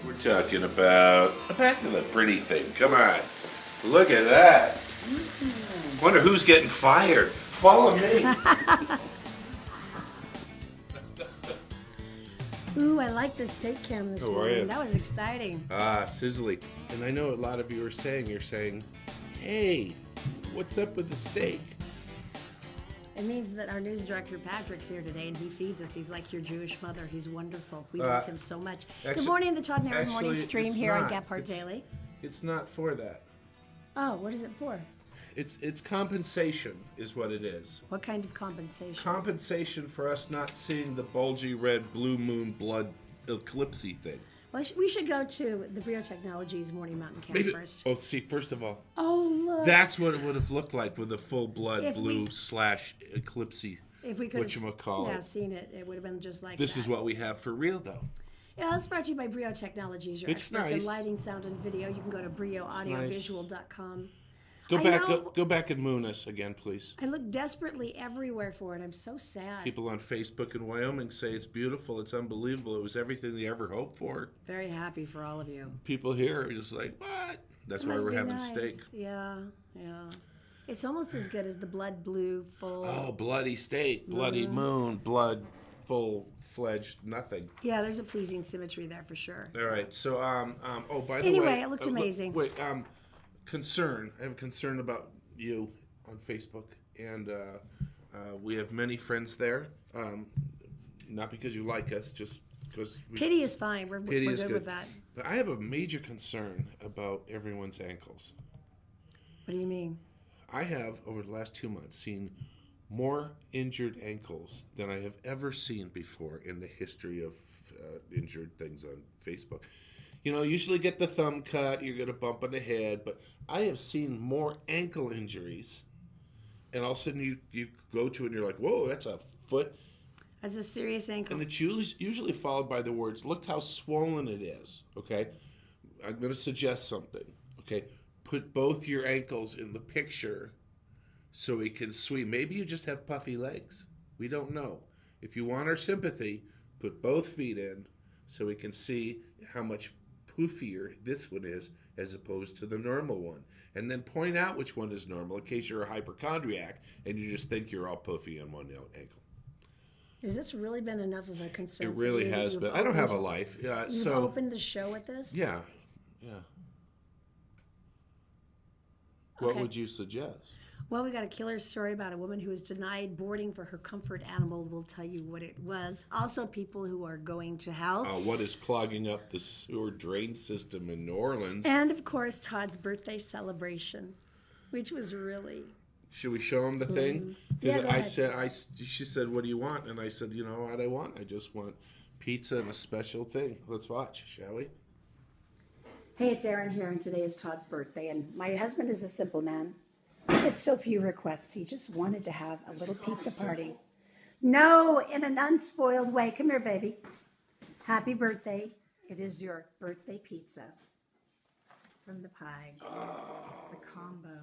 We're talking about back to the pretty thing. Come on. Look at that. Wonder who's getting fired. Follow me. Ooh, I like the steak cam this How are morning. you? That was exciting. Sizzly. And I know a lot of you are saying, hey, what's up with the steak? It means that our news director Patrick's here today and he feeds us. He's like your Jewish mother. He's wonderful. We love him so much. Good morning, the Todd and Erin morning stream here on Gephardt Daily. It's not for that. Oh, what is it for? It's compensation is what it is. What kind of compensation? Compensation for us not seeing the bulgy red blue moon blood eclipsey thing. Well, we should go to the Brio Technologies Morning Mountain Camp first. Oh, see, first of all, look. that's what it would have looked like with a full blood If blue / eclipsey. If we could whatchamacallit. have seen it, it would have been just like This that. is what we have for real, though. Yeah, it's brought to you by Brio Technologies. Your It's experts in nice. lighting, sound, and video. You can go to brioaudiovisual.com. Go back and moon us again, please. I look desperately everywhere for it. I'm so sad. People on Facebook in Wyoming say it's beautiful, it's unbelievable, it was everything they ever hoped for. Very happy for all of you. People here are just like, what? That's why we're having steak. Yeah. It's almost as good as the blood blue full. Oh, bloody steak, bloody moon, blood, full-fledged nothing. Yeah, there's a pleasing symmetry there for sure. All right, so, by the way. Anyway, it looked amazing. Concern. I have a concern about you on Facebook, and we have many friends there. Not because you like us, just because pity is fine. We're good with that. But I have a major concern about everyone's ankles. What do you mean? I have, over the last 2 months, seen more injured ankles than I have ever seen before in the history of injured things on Facebook. You know, usually get the thumb cut, you're going to bump on the head, but I have seen more ankle injuries, and all of a sudden you go to it and you're like, whoa, that's a foot. That's a serious ankle. And it's usually followed by the words, look how swollen it is, okay? I'm going to suggest something, okay? Put both your ankles in the picture so we can see. Maybe you just have puffy legs. We don't know. If you want our sympathy, put both feet in so we can see how much poofier this one is as opposed to the normal one. And then point out which one is normal in case you're a hypochondriac and you just think you're all poofy on one ankle. Has this really been enough of a concern? It really has been. I don't have a life. You've opened the show with this? Yeah. What would you suggest? Well, we got a killer story about a woman who was denied boarding for her comfort animal. We'll tell you what it was. Also, people who are going to hell. What is clogging up the sewer drain system in New Orleans? And, of course, Todd's birthday celebration, which was really... Should we show him the thing? Yeah, she said, what do you want? And I said, you know what I want? I just want pizza and a special thing. Let's watch, shall we? Hey, it's Erin here, and today is Todd's birthday, and my husband is a simple man. It's so few requests. He just wanted to have a little pizza party. No, in an unspoiled way. Come here, baby. Happy birthday. It is your birthday pizza from the pie. It's the combo.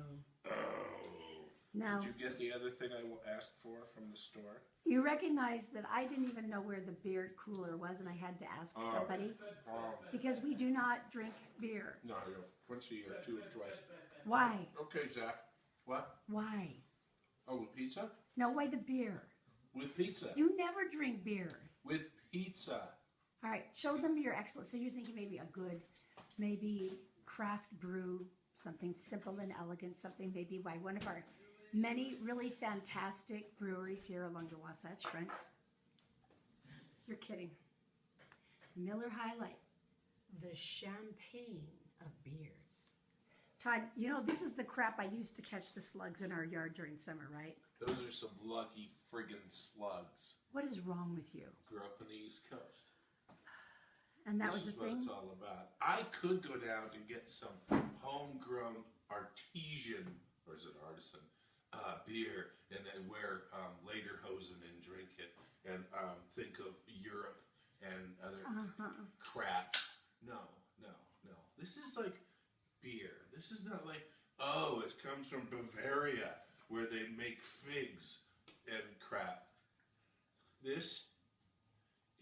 Now, did you get the other thing I asked for from the store? You recognize that I didn't even know where the beer cooler was, and I had to ask somebody. Because we do not drink beer. No, once a year, twice. Why? Okay, Zach. What? Why? Oh, with pizza? No, why the beer? With pizza. You never drink beer. With pizza. All right, show them your excellence. So you're thinking maybe a good, maybe craft brew, something simple and elegant, something maybe by one of our many really fantastic breweries here along the Wasatch Front. You're kidding. Miller High Life, the champagne of beers. Todd, you know, this is the crap I used to catch the slugs in our yard during summer, right? Those are some lucky friggin' slugs. What is wrong with you? Grew up on the East Coast. And that was the thing? This is what it's all about. I could go down and get some homegrown artesian, or is it artisan, beer, and then wear lederhosen and drink it, and think of Europe and other crap. No. This is like beer. This is not like, oh, it comes from Bavaria where they make figs and crap. This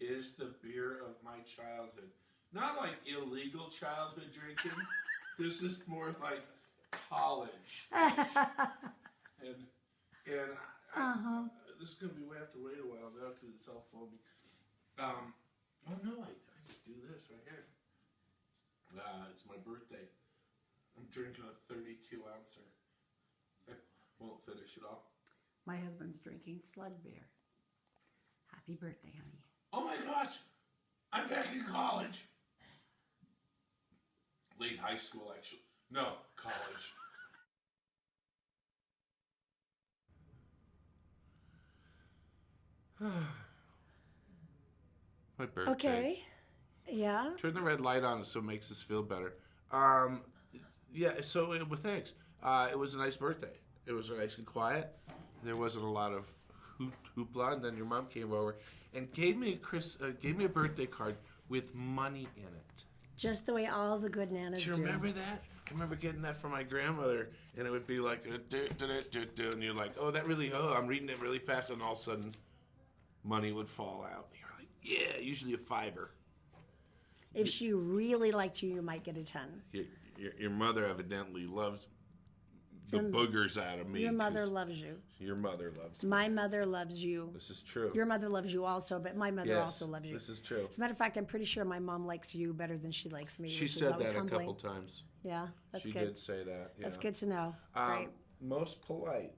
is the beer of my childhood. not like illegal childhood drinking. This is more like college. and this is gonna be. We have to wait a while now because it's all foamy. Oh no, I could do this right here. It's my birthday. I'm drinking a 32 ouncer. Won't finish it all. My husband's drinking slug beer. Happy birthday, honey. Oh my gosh, I'm back in college. Late high school, actually. No, college. My birthday. Okay. Yeah. Turn the red light on so it makes us feel better. Yeah, so thanks. It was a nice birthday. It was nice and quiet. There wasn't a lot of hoopla. And then your mom came over and gave me a birthday card with money in it. Just the way all the good nanas do. Do you remember that? I remember getting that from my grandmother, and it would be like, and you're like, I'm reading it really fast, and all of a sudden, money would fall out. You're like, yeah, usually a $5. If she really liked you, you might get a 10. Your mother evidently loves the boogers out of me. Your mother loves you. Your mother loves me. My mother loves you. This is true. Your mother loves you also, but my mother also loves you. This is true. As a matter of fact, I'm pretty sure my mom likes you better than she likes me. She said that a couple times. Yeah, that's good. She did say that. Yeah. That's good to know. Right. Most polite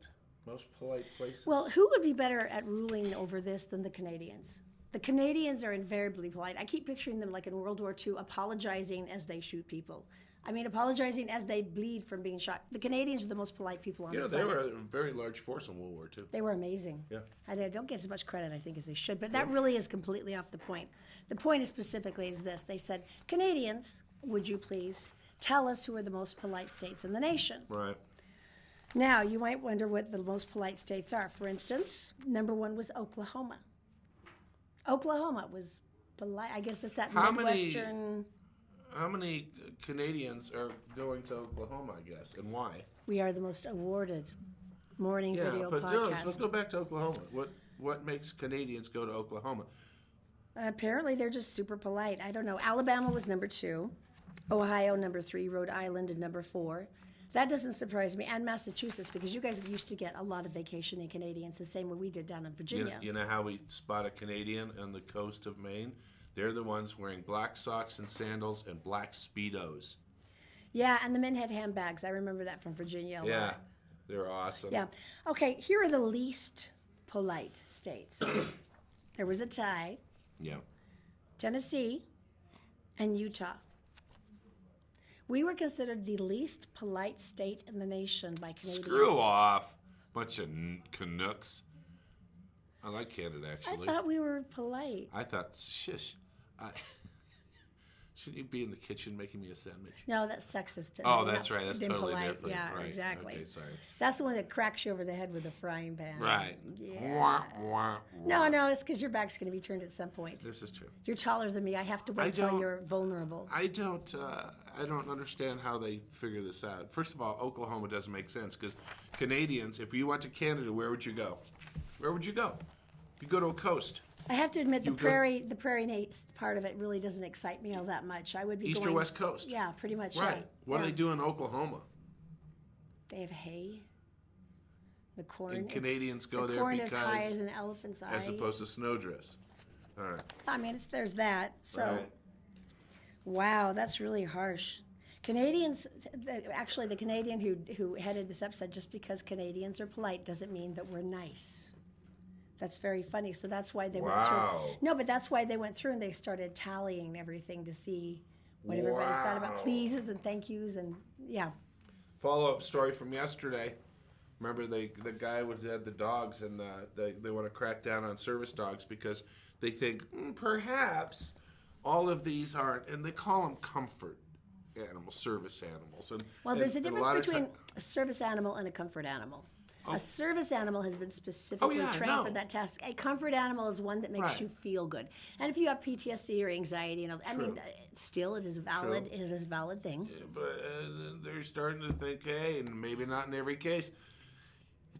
places. Well, who would be better at ruling over this than the Canadians? The Canadians are invariably polite. I keep picturing them like in World War II, apologizing as they shoot people. I mean, apologizing as they bleed from being shot. The Canadians are the most polite people on the planet. Yeah, they were a very large force in World War II. They were amazing. Yeah. And they don't get as much credit, I think, as they should. But that really is completely off the point. The point is specifically is this. They said, Canadians, would you please tell us who are the most polite states in the nation? Right. Now, you might wonder what the most polite states are. For instance, number one was Oklahoma. Oklahoma was polite. I guess it's that Midwestern... How many Canadians are going to Oklahoma, I guess, and why? We are the most awarded morning video podcast. Let's go back to Oklahoma. What makes Canadians go to Oklahoma? Apparently, they're just super polite. I don't know. Alabama was number 2. Ohio, number 3. Rhode Island, number 4. That doesn't surprise me. And Massachusetts, because you guys used to get a lot of vacationing Canadians, the same way we did down in Virginia. You know how we spot a Canadian on the coast of Maine? They're the ones wearing black socks and sandals and black Speedos. Yeah, and the men had handbags. I remember that from Virginia a lot. They're awesome. Yeah. Okay, here are the least polite states. There was a tie. Yeah. Tennessee and Utah. We were considered the least polite state in the nation by Canadians. Screw off. Bunch of Canucks. I like Canada, actually. I thought we were polite. I thought, shish. Shouldn't you be in the kitchen making me a sandwich? No, that's sexist. Oh, that's right. That's totally polite. different. Yeah, right. exactly. Okay, sorry. That's the one that cracks you over the head with a frying pan. Right. Yeah. Wah, wah, wah. No, it's because your back's going to be turned at some point. This is true. You're taller than me. I have to wait till you're vulnerable. I don't understand how they figure this out. First of all, Oklahoma doesn't make sense because Canadians, if you went to Canada, where would you go? Where would you go? You go to a coast. I have to admit, the prairie part of it really doesn't excite me all that much. I would be East going, or West Coast. Yeah, pretty much. Right. Yeah. What do they do in Oklahoma? They have hay. The corn. And Canadians go there corn because is high as an elephant's eye. as opposed to snowdrifts. All right. I mean, there's that. So, Right. Wow, that's really harsh. Canadians, actually, the Canadian who headed this up said just because Canadians are polite doesn't mean that we're nice. That's very funny. So that's why they went through. No, but that's why they went through and they started tallying everything to see what everybody thought about pleases and thank yous and yeah. Follow-up story from yesterday. Remember the guy had the dogs and they want to crack down on service dogs because they think perhaps all of these aren't, and they call them comfort animals, service animals. Well, there's a difference between a service animal and a comfort animal. A service animal has been specifically trained for that task. A comfort animal is one that makes you feel good. And if you have PTSD or anxiety, I mean, still it is valid. True. It is a valid thing. Yeah, but they're starting to think, hey, and maybe not in every case.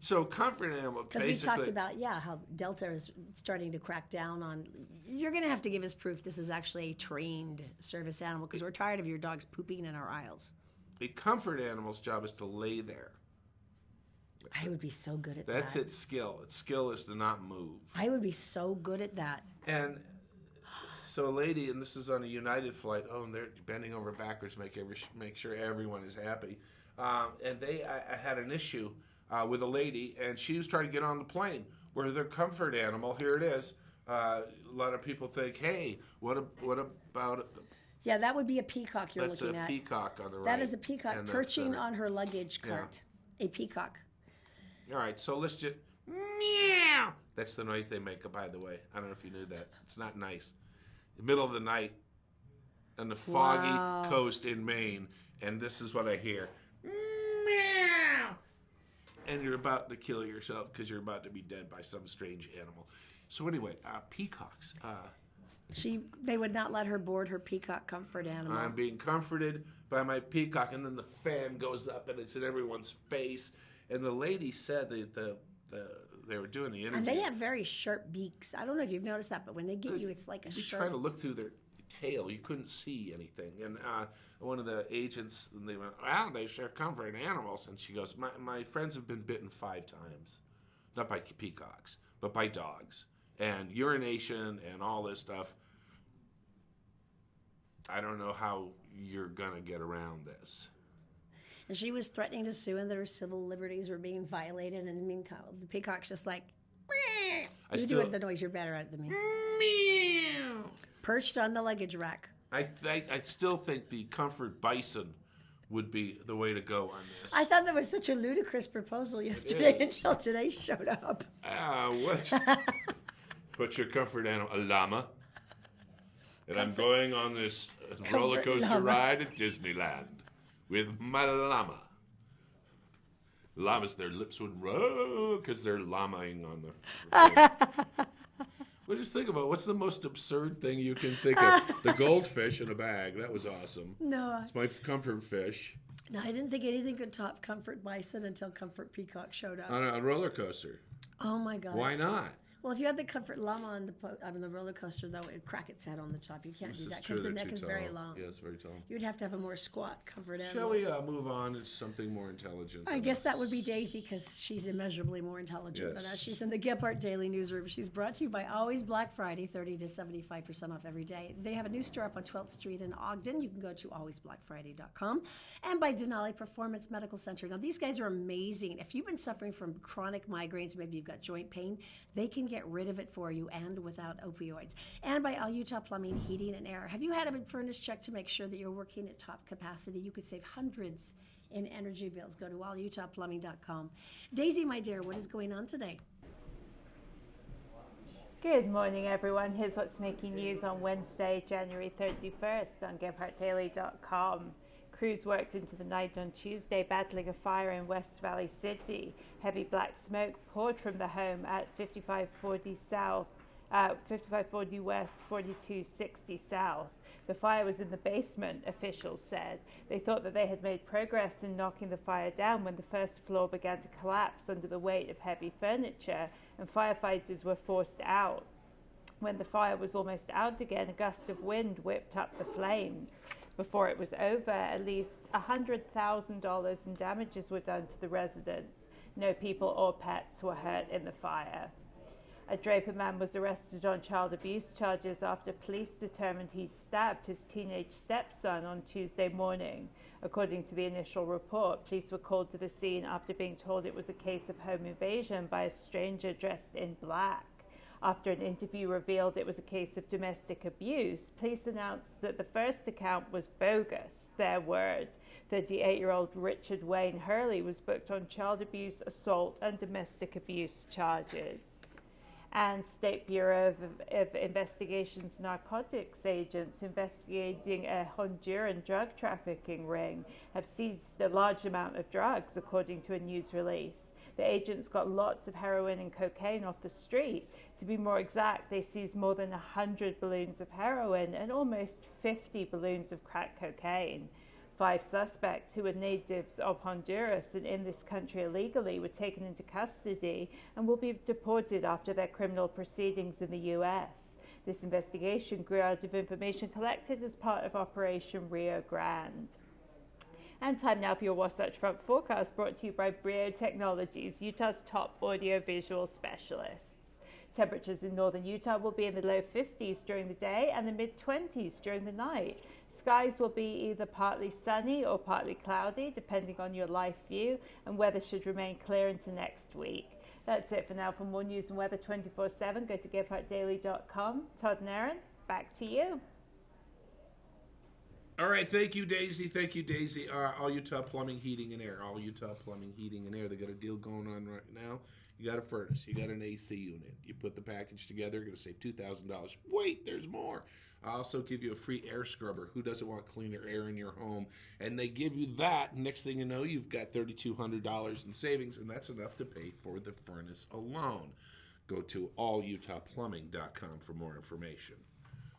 So comfort animal, Because we talked about, how Delta is starting to crack down on, you're going to have to give us proof this is actually a trained service animal because we're tired of your dogs pooping in our aisles. a comfort animal's job is to lay there. I would be so good at that. That's its skill. Its skill is to not move. I would be so good at that. And so a lady, and this is on a United flight, and they're bending over backwards, make sure everyone is happy. And I had an issue with a lady, and she was trying to get on the plane where their comfort animal, here it is. A lot of people think, hey, what about... Yeah, that would be a peacock you're looking at. That's a peacock on the right. That is a peacock perching on her luggage cart. Yeah. A peacock. All right, so let's just... Meow! That's the noise they make, by the way. I don't know if you knew that. It's not nice. In the middle of the night on the foggy coast in Maine, and this is what I hear. Meow! And you're about to kill yourself because you're about to be dead by some strange animal. So anyway, peacocks. They would not let her board her peacock comfort animal. I'm being comforted by my peacock, and then the fan goes up, and it's in everyone's face. And the lady said that they were doing the interview. And they have very sharp beaks. I don't know if you've noticed that, but when they get you, it's like a you sharp... try to look through their tail. You couldn't see anything. And one of the agents, and they went, they sure comfort animals. And she goes, my friends have been bitten 5 times. Not by peacocks, but by dogs. And urination and all this stuff. I don't know how you're going to get around this. And she was threatening to sue, and that her civil liberties were being violated. And in the meantime, the peacock's just like, you do the noise, you're better at it than me. Meow. Perched on the luggage rack. I still think the comfort bison would be the way to go on this. I thought that was such a ludicrous proposal yesterday until today showed up. What? What's your comfort animal? A llama. And I'm going on this roller coaster ride at Disneyland with my llama. Llamas, their lips would roll because they're llamaing on the... Well, just think about what's the most absurd thing you can think of. The goldfish in a bag. That was awesome. No. It's my comfort fish. No, I didn't think anything could top comfort bison until comfort peacock showed up. On a roller coaster. Oh, my God. Why not? Well, if you had the comfort llama on the roller coaster, though, it'd crack its head on the top. You can't do that because the neck is very long. Yeah, it's very tall. You'd have to have a more squat comfort animal. Shall we move on to something more intelligent? I guess that would be Daisy because she's immeasurably more intelligent than us. She's in the Gephardt Daily Newsroom. She's brought to you by Always Black Friday, 30 to 75% off every day. They have a new store up on 12th Street in Ogden. You can go to alwaysblackfriday.com. And by Denali Performance Medical Center. Now, these guys are amazing. If you've been suffering from chronic migraines, maybe you've got joint pain, they can get rid of it for you and without opioids. And by All Utah Plumbing, Heating, and Air. Have you had a furnace check to make sure that you're working at top capacity? You could save hundreds in energy bills. Go to allutahplumbing.com. Daisy, my dear, what is going on today? Good morning, everyone. Here's what's making news on Wednesday, January 31st on GepHardtDaily.com. Crews worked into the night on Tuesday, battling a fire in West Valley City. Heavy black smoke poured from the home at 5540 South, 5540 West, 4260 South. The fire was in the basement, officials said. They thought that they had made progress in knocking the fire down when the first floor began to collapse under the weight of heavy furniture, and firefighters were forced out. When the fire was almost out again, a gust of wind whipped up the flames. Before it was over, at least $100,000 in damages were done to the residents. No people or pets were hurt in the fire. A Draper man was arrested on child abuse charges after police determined he stabbed his teenage stepson on Tuesday morning. According to the initial report, police were called to the scene after being told it was a case of home invasion by a stranger dressed in black. After an interview revealed it was a case of domestic abuse, police announced that the first account was bogus, their word. 38-year-old Richard Wayne Hurley was booked on child abuse, assault, and domestic abuse charges. And State Bureau of Investigation's narcotics agents investigating a Honduran drug trafficking ring have seized a large amount of drugs, according to a news release. The agents got lots of heroin and cocaine off the street. To be more exact, they seized more than 100 balloons of heroin and almost 50 balloons of crack cocaine. 5 suspects who were natives of Honduras and in this country illegally were taken into custody and will be deported after their criminal proceedings in the US. This investigation grew out of information collected as part of Operation Rio Grande. And time now for your Wasatch Front forecast, brought to you by Brio Technologies, Utah's top audiovisual specialists. Temperatures in northern Utah will be in the low 50s during the day and the mid-20s during the night. Skies will be either partly sunny or partly cloudy, depending on your live view, and weather should remain clear into next week. That's it for now. For more news and weather 24/7, go to GiveHeartDaily.com. Todd and Erin, back to you. All right, thank you, Daisy. Thank you, Daisy. All Utah Plumbing, Heating, and Air. All Utah Plumbing, Heating, and Air. They got a deal going on right now. You got a furnace. You got an AC unit. You put the package together, you're going to save $2,000. Wait, there's more. I also give you a free air scrubber. Who doesn't want cleaner air in your home? And they give you that. Next thing you know, you've got $3,200 in savings, and that's enough to pay for the furnace alone. Go to allutahplumbing.com for more information.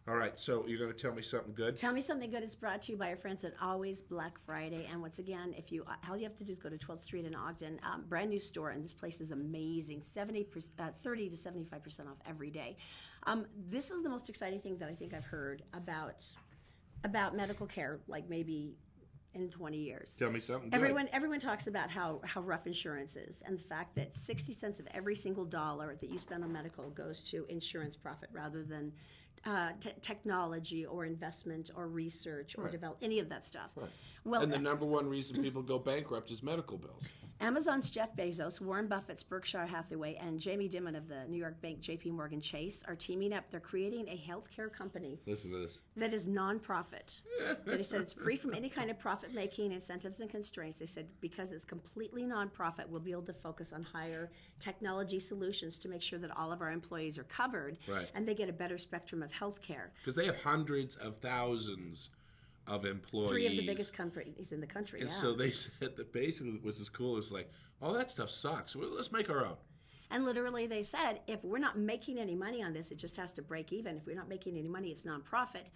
All right, so you're going to tell me something good? Tell me something good. It's brought to you by our friends at Always Black Friday. And once again, all you have to do is go to 12th Street in Ogden, brand new store, and this place is amazing. 30 to 75% off every day. This is the most exciting thing that I think I've heard about medical care, like maybe in 20 years. Tell me something good. Everyone talks about how rough insurance is, and the fact that 60 cents of every single dollar that you spend on medical goes to insurance profit rather than technology or investment or research or develop any of that stuff. Right. Well, and the number one reason people go bankrupt is medical bills. Amazon's Jeff Bezos, Warren Buffett's Berkshire Hathaway, and Jamie Dimon of the New York bank JP Morgan Chase are teaming up. They're creating a healthcare company. Listen to this. That is nonprofit. They said it's free from any kind of profit-making incentives and constraints. They said because it's completely nonprofit, we'll be able to focus on higher technology solutions to make sure that all of our employees are covered, right, and they get a better spectrum of healthcare. Because they have hundreds of thousands of employees. 3 of the biggest companies in the country. And yeah. so they said that basically what was as cool is like, all that stuff sucks. Well, let's make our own. And literally they said, if we're not making any money on this, it just has to break even. If we're not making any money, it's nonprofit.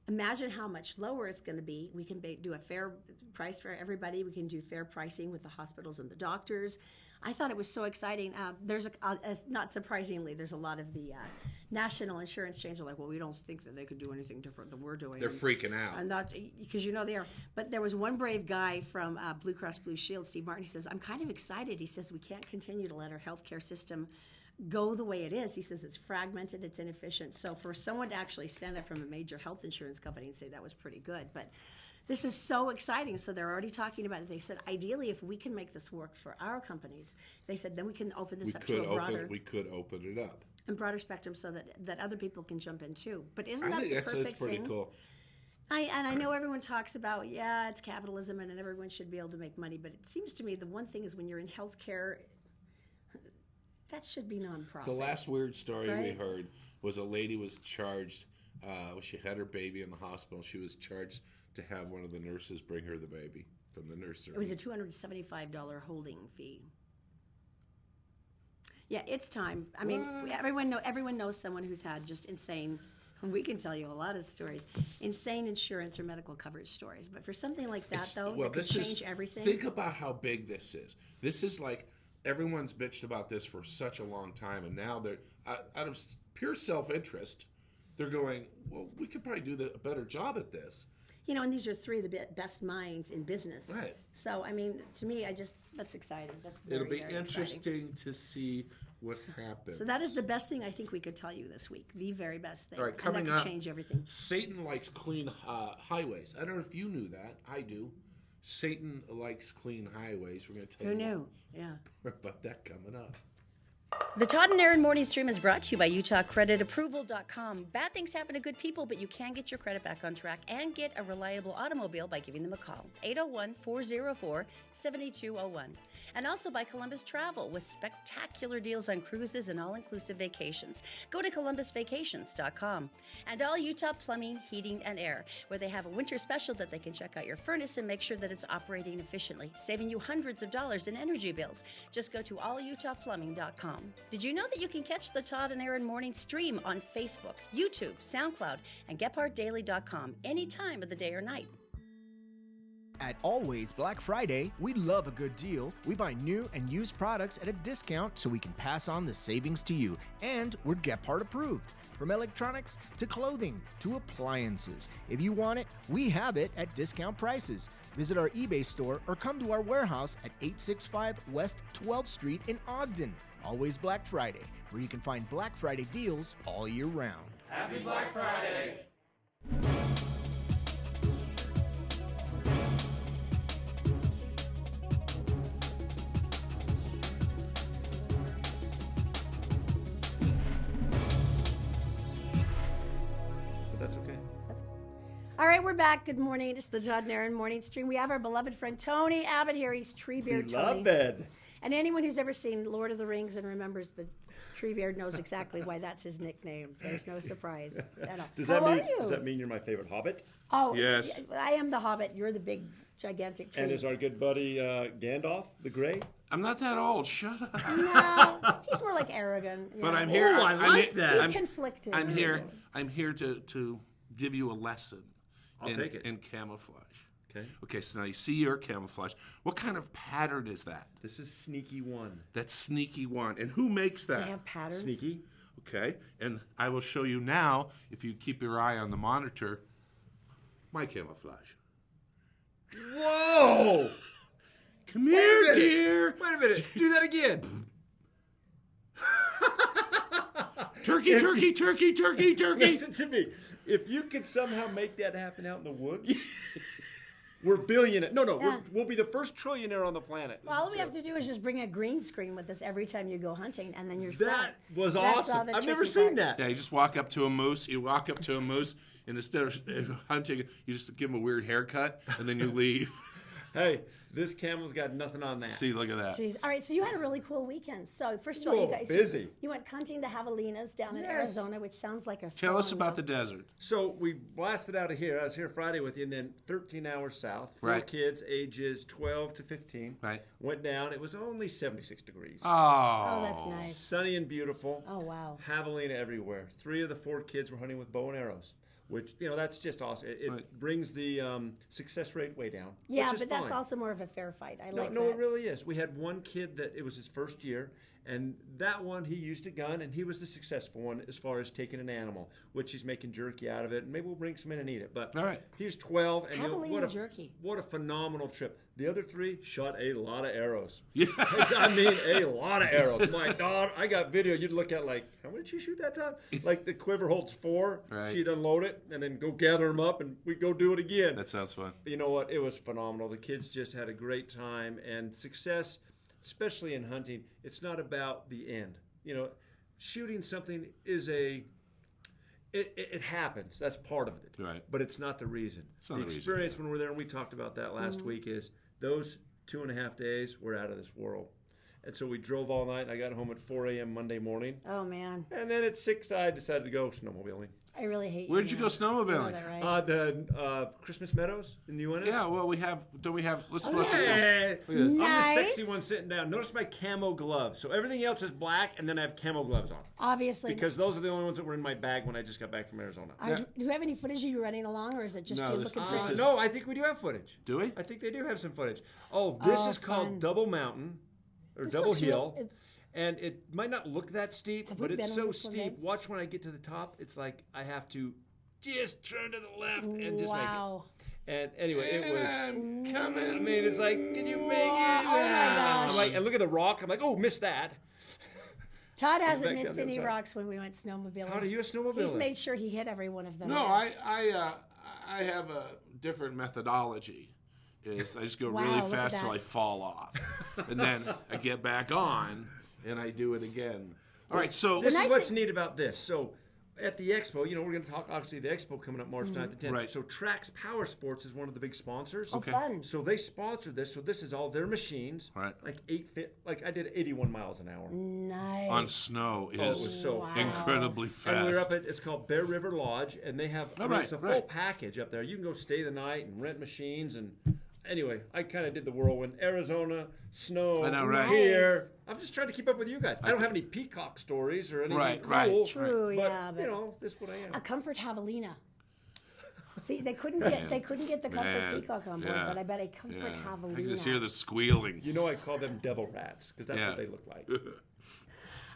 Imagine how much lower it's going to be. We can do a fair price for everybody. We can do fair pricing with the hospitals and the doctors. I thought it was so exciting. Not surprisingly, there's a lot of the national insurance chains are like, well, we don't think that they could do anything different than we're doing. They're freaking out. And not because they are. But there was one brave guy from Blue Cross Blue Shield, Steve Martin. He says, I'm kind of excited. He says, we can't continue to let our healthcare system go the way it is. He says it's fragmented, it's inefficient. So for someone to actually stand up from a major health insurance company and say that was pretty good. But this is so exciting. So they're already talking about it. They said, ideally, if we can make this work for our companies, they said, then we can open this up to a broader. We could open it up. And broader spectrum so that other people can jump in too. But isn't that I think the that's perfect pretty thing? cool. I know everyone talks about, it's capitalism and everyone should be able to make money. But it seems to me the one thing is when you're in healthcare, that should be nonprofit. The last weird story we right? heard was a lady was charged, she had her baby in the hospital. She was charged to have one of the nurses bring her the baby from the nursery. It was a $275 holding fee. Yeah, it's time. I mean, everyone knows someone who's had just insane, we can tell you a lot of stories, insane insurance or medical coverage stories. But for something like that, that could change everything. Think about how big this is. This is like, everyone's bitched about this for such a long time, and now they're, out of pure self-interest, they're going, well, we could probably do a better job at this. And these are 3 of the best minds in business. Right. So, I mean, to me, that's exciting. That's very, It'll be very interesting to see what happens. So that is the best thing I think we could tell you this week. The very best thing. All right, and coming that could up, change everything. Satan likes clean highways. I don't know if you knew that. I do. Satan likes clean highways. We're going to tell Who you knew? Yeah. more about that coming up. The Todd and Erin Morning Stream is brought to you by UtahCreditApproval.com. Bad things happen to good people, but you can get your credit back on track and get a reliable automobile by giving them a call. 801-404-7201. And also by Columbus Travel with spectacular deals on cruises and all-inclusive vacations. Go to ColumbusVacations.com. And all Utah Plumbing, Heating, and Air, where they have a winter special that they can check out your furnace and make sure that it's operating efficiently, saving you hundreds of dollars in energy bills. Just go to allutahplumbing.com. Did you know that you can catch the Todd and Erin Morning Stream on Facebook, YouTube, SoundCloud, and GephardtDaily.com any time of the day or night? At Always Black Friday, we love a good deal. We buy new and used products at a discount so we can pass on the savings to you. And we're Gephardt approved. From electronics to clothing to appliances. If you want it, we have it at discount prices. Visit our eBay store or come to our warehouse at 865 West 12th Street in Ogden. Always Black Friday, where you can find Black Friday deals all year round. Happy Black Friday! That's okay. All right, we're back. Good morning. It's the Todd and Erin morning stream. We have our beloved friend Tony Abbott here. He's Treebeard Tony. Beloved. And anyone who's ever seen Lord of the Rings and remembers the Treebeard knows exactly why that's his nickname. There's no surprise at all. Does How that mean? are you? Does that mean you're my favorite Hobbit? Oh, Yes. I am the Hobbit. You're the big, gigantic tree. And is our good buddy Gandalf the Grey? I'm not that old. Shut up. No, he's more like arrogant. But yeah. I'm here. Oh, I like that. He's conflicted. I'm here. I'm here to give you a lesson. I'll take it. In camouflage. Okay. Okay, so now you see your camouflage. What kind of pattern is that? This is Sneaky One. That's Sneaky One. And who makes that? They have patterns. Sneaky. Okay, and I will show you now, if you keep your eye on the monitor, my camouflage. Whoa! Come here, dear. Wait a minute. Do that again. Turkey, turkey, turkey, turkey, turkey. Listen to me. If you could somehow make that happen out in the woods, we're billionaire. No, Yeah. we'll be the first trillionaire on the planet. Well, all we have to do is just bring a green screen with us every time you go hunting, and then you're That set. was That's all awesome. the I've never tricky seen part. that. Yeah, you just walk up to a moose. You walk up to a moose, and instead of hunting, you just give him a weird haircut, and then you leave. Hey, this camel's got nothing on that. See, look at that. Jeez. All right, so you had a really cool weekend. So first of all, you Whoa, guys busy. You went hunting the javelinas down in Yes. Arizona, which sounds like a Tell us song, about though. the desert. So we blasted out of here. I was here Friday with you, and then 13 hours south. Four Right. kids, ages 12 to 15. Right. Went down. It was only 76 degrees. Oh, that's nice. Sunny and beautiful. Oh, wow. Javelina everywhere. 3 of the 4 kids were hunting with bow and arrows, which, that's just awesome. It Right. brings the success rate way down. Yeah, which is but that's fine. also more of a fair fight. I No, like no, that. it really is. We had one kid that it was his first year, and that one he used a gun, and he was the successful one as far as taking an animal, which he's making jerky out of it, and maybe we'll bring some in and eat it. But All right. he's 12, and Javelina jerky. what a phenomenal trip. The other 3 shot a lot of arrows. Yeah. I mean, a lot of arrows. My God, I got video. You'd look at like, how many did you shoot that time? Like the quiver holds 4. Right. She'd unload it and then go gather them up, and we go do it again. That sounds fun. You know what? It was phenomenal. The kids just had a great time, and success, especially in hunting, it's not about the end. Shooting something is it happens. That's part of it. Right. But it's not the reason. It's not the the reason, experience when we're there, and we talked about that last week, is those 2.5 days were out of this world. And so we drove all night, and I got home at 4 a.m. Monday morning. Oh, man. And then at 6, I decided to go snowmobiling. I really hate Where'd you go know snowmobiling? that, right? The Christmas Meadows in New Orleans. Yeah, well, don't we have, let's look at Hey, this. Look at this. I'm the Nice. sexy one sitting down. Notice my camo gloves. So everything else is black, and then I have camo gloves on. Obviously. Because those are the only ones that were in my bag when I just got back from Arizona. Do you have any footage of you running along, or is it just No, you this looking is for just- No, I think we do have footage. Do we? I think they do have some footage. Oh, this is called fun. Double Mountain, or This Double looks Hill. real- And it might not look that steep, Have we but it's been on so this one, steep. babe? Watch when I get to the top. It's like I have to just turn to the left and just Wow. make it. And anyway, it was. I'm coming. I mean, it's like, can you make it? Oh my I'm gosh. like, and look at the rock. I'm like, oh, missed that. Todd hasn't back missed down the any other side. rocks when we went snowmobiling. How do you snowmobile? He's made sure he hit every one of them. No, I have a different methodology. Is I just go Wow, really look at fast till that. I fall off, and then I get back on and I do it again. All right, so This nice is what's thing- neat about this. So at the expo, we're going to talk, obviously, the expo coming up March 9th and 10th. Right. So Trax Power Sports is one of the big sponsors. Oh, fun. So they sponsored this. So this is all their machines. Right. Like I did 81 miles an hour. Nice. on snow Oh, it is was so Wow. incredibly fast. And we're up at, it's called Bear River Lodge, and they have, Oh, right, it's a full right. package up there. You can go stay the night and rent machines. And anyway, I kind of did the whirlwind. Arizona, snow, I know, right. here. I'm just trying to keep up with you guys. I don't have any peacock stories or anything Right, cool. right. True, But, yeah, but this is what I am. a comfort javelina. See, they couldn't get the Comfort Man. Peacock on board, Yeah. but I bet a Comfort Yeah. I Javelina. can just hear the squealing. You know, I call them devil rats because that's Yeah. what they look like.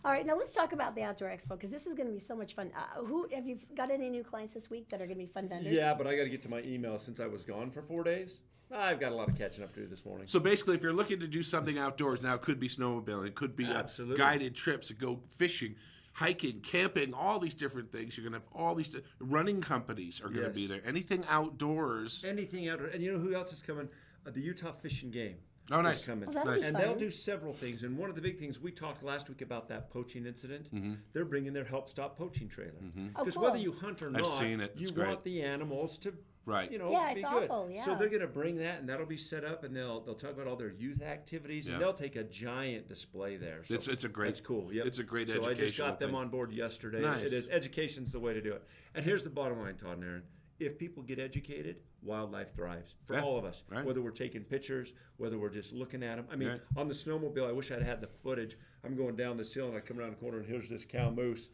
All right, now let's talk about the Outdoor Expo because this is going to be so much fun. Who have you got any new clients this week that are going to be fun vendors? Yeah, but I got to get to my email since I was gone for 4 days. I've got a lot of catching up to do this morning. So basically, if you're looking to do something outdoors, now it could be snowmobiling, it could be Absolutely. guided trips, go fishing, hiking, camping, all these different things. You're going to have all these running companies are going to Yes. be there. Anything outdoors. Anything outdoor, and you know who else is coming? The Utah Fishing Game. Oh, nice. Is coming. Well, that'll be And fun. they'll do several things. And one of the big things we talked last week about that poaching incident. Mm-hmm. They're bringing their Help Stop Poaching trailer. Oh, Because cool. whether you hunt or not, seen it. It's you great. want the animals to, Right. Yeah, be it's good. awful, yeah. So they're going to bring that, and that'll be set up, and they'll talk about all their youth activities, Yeah. and they'll take a giant display there. So It's a great. That's cool. Yep. It's a great So I just educational got them thing. on board yesterday. Nice. It is education's the way to do it. And here's the bottom line, Todd and Erin. If people get educated, wildlife thrives for Yeah, all of us. right. Whether we're taking pictures, whether we're just looking at them. I mean, Right. on the snowmobile, I wish I'd had the footage. I'm going down this hill and I come around the corner and here's this cow moose.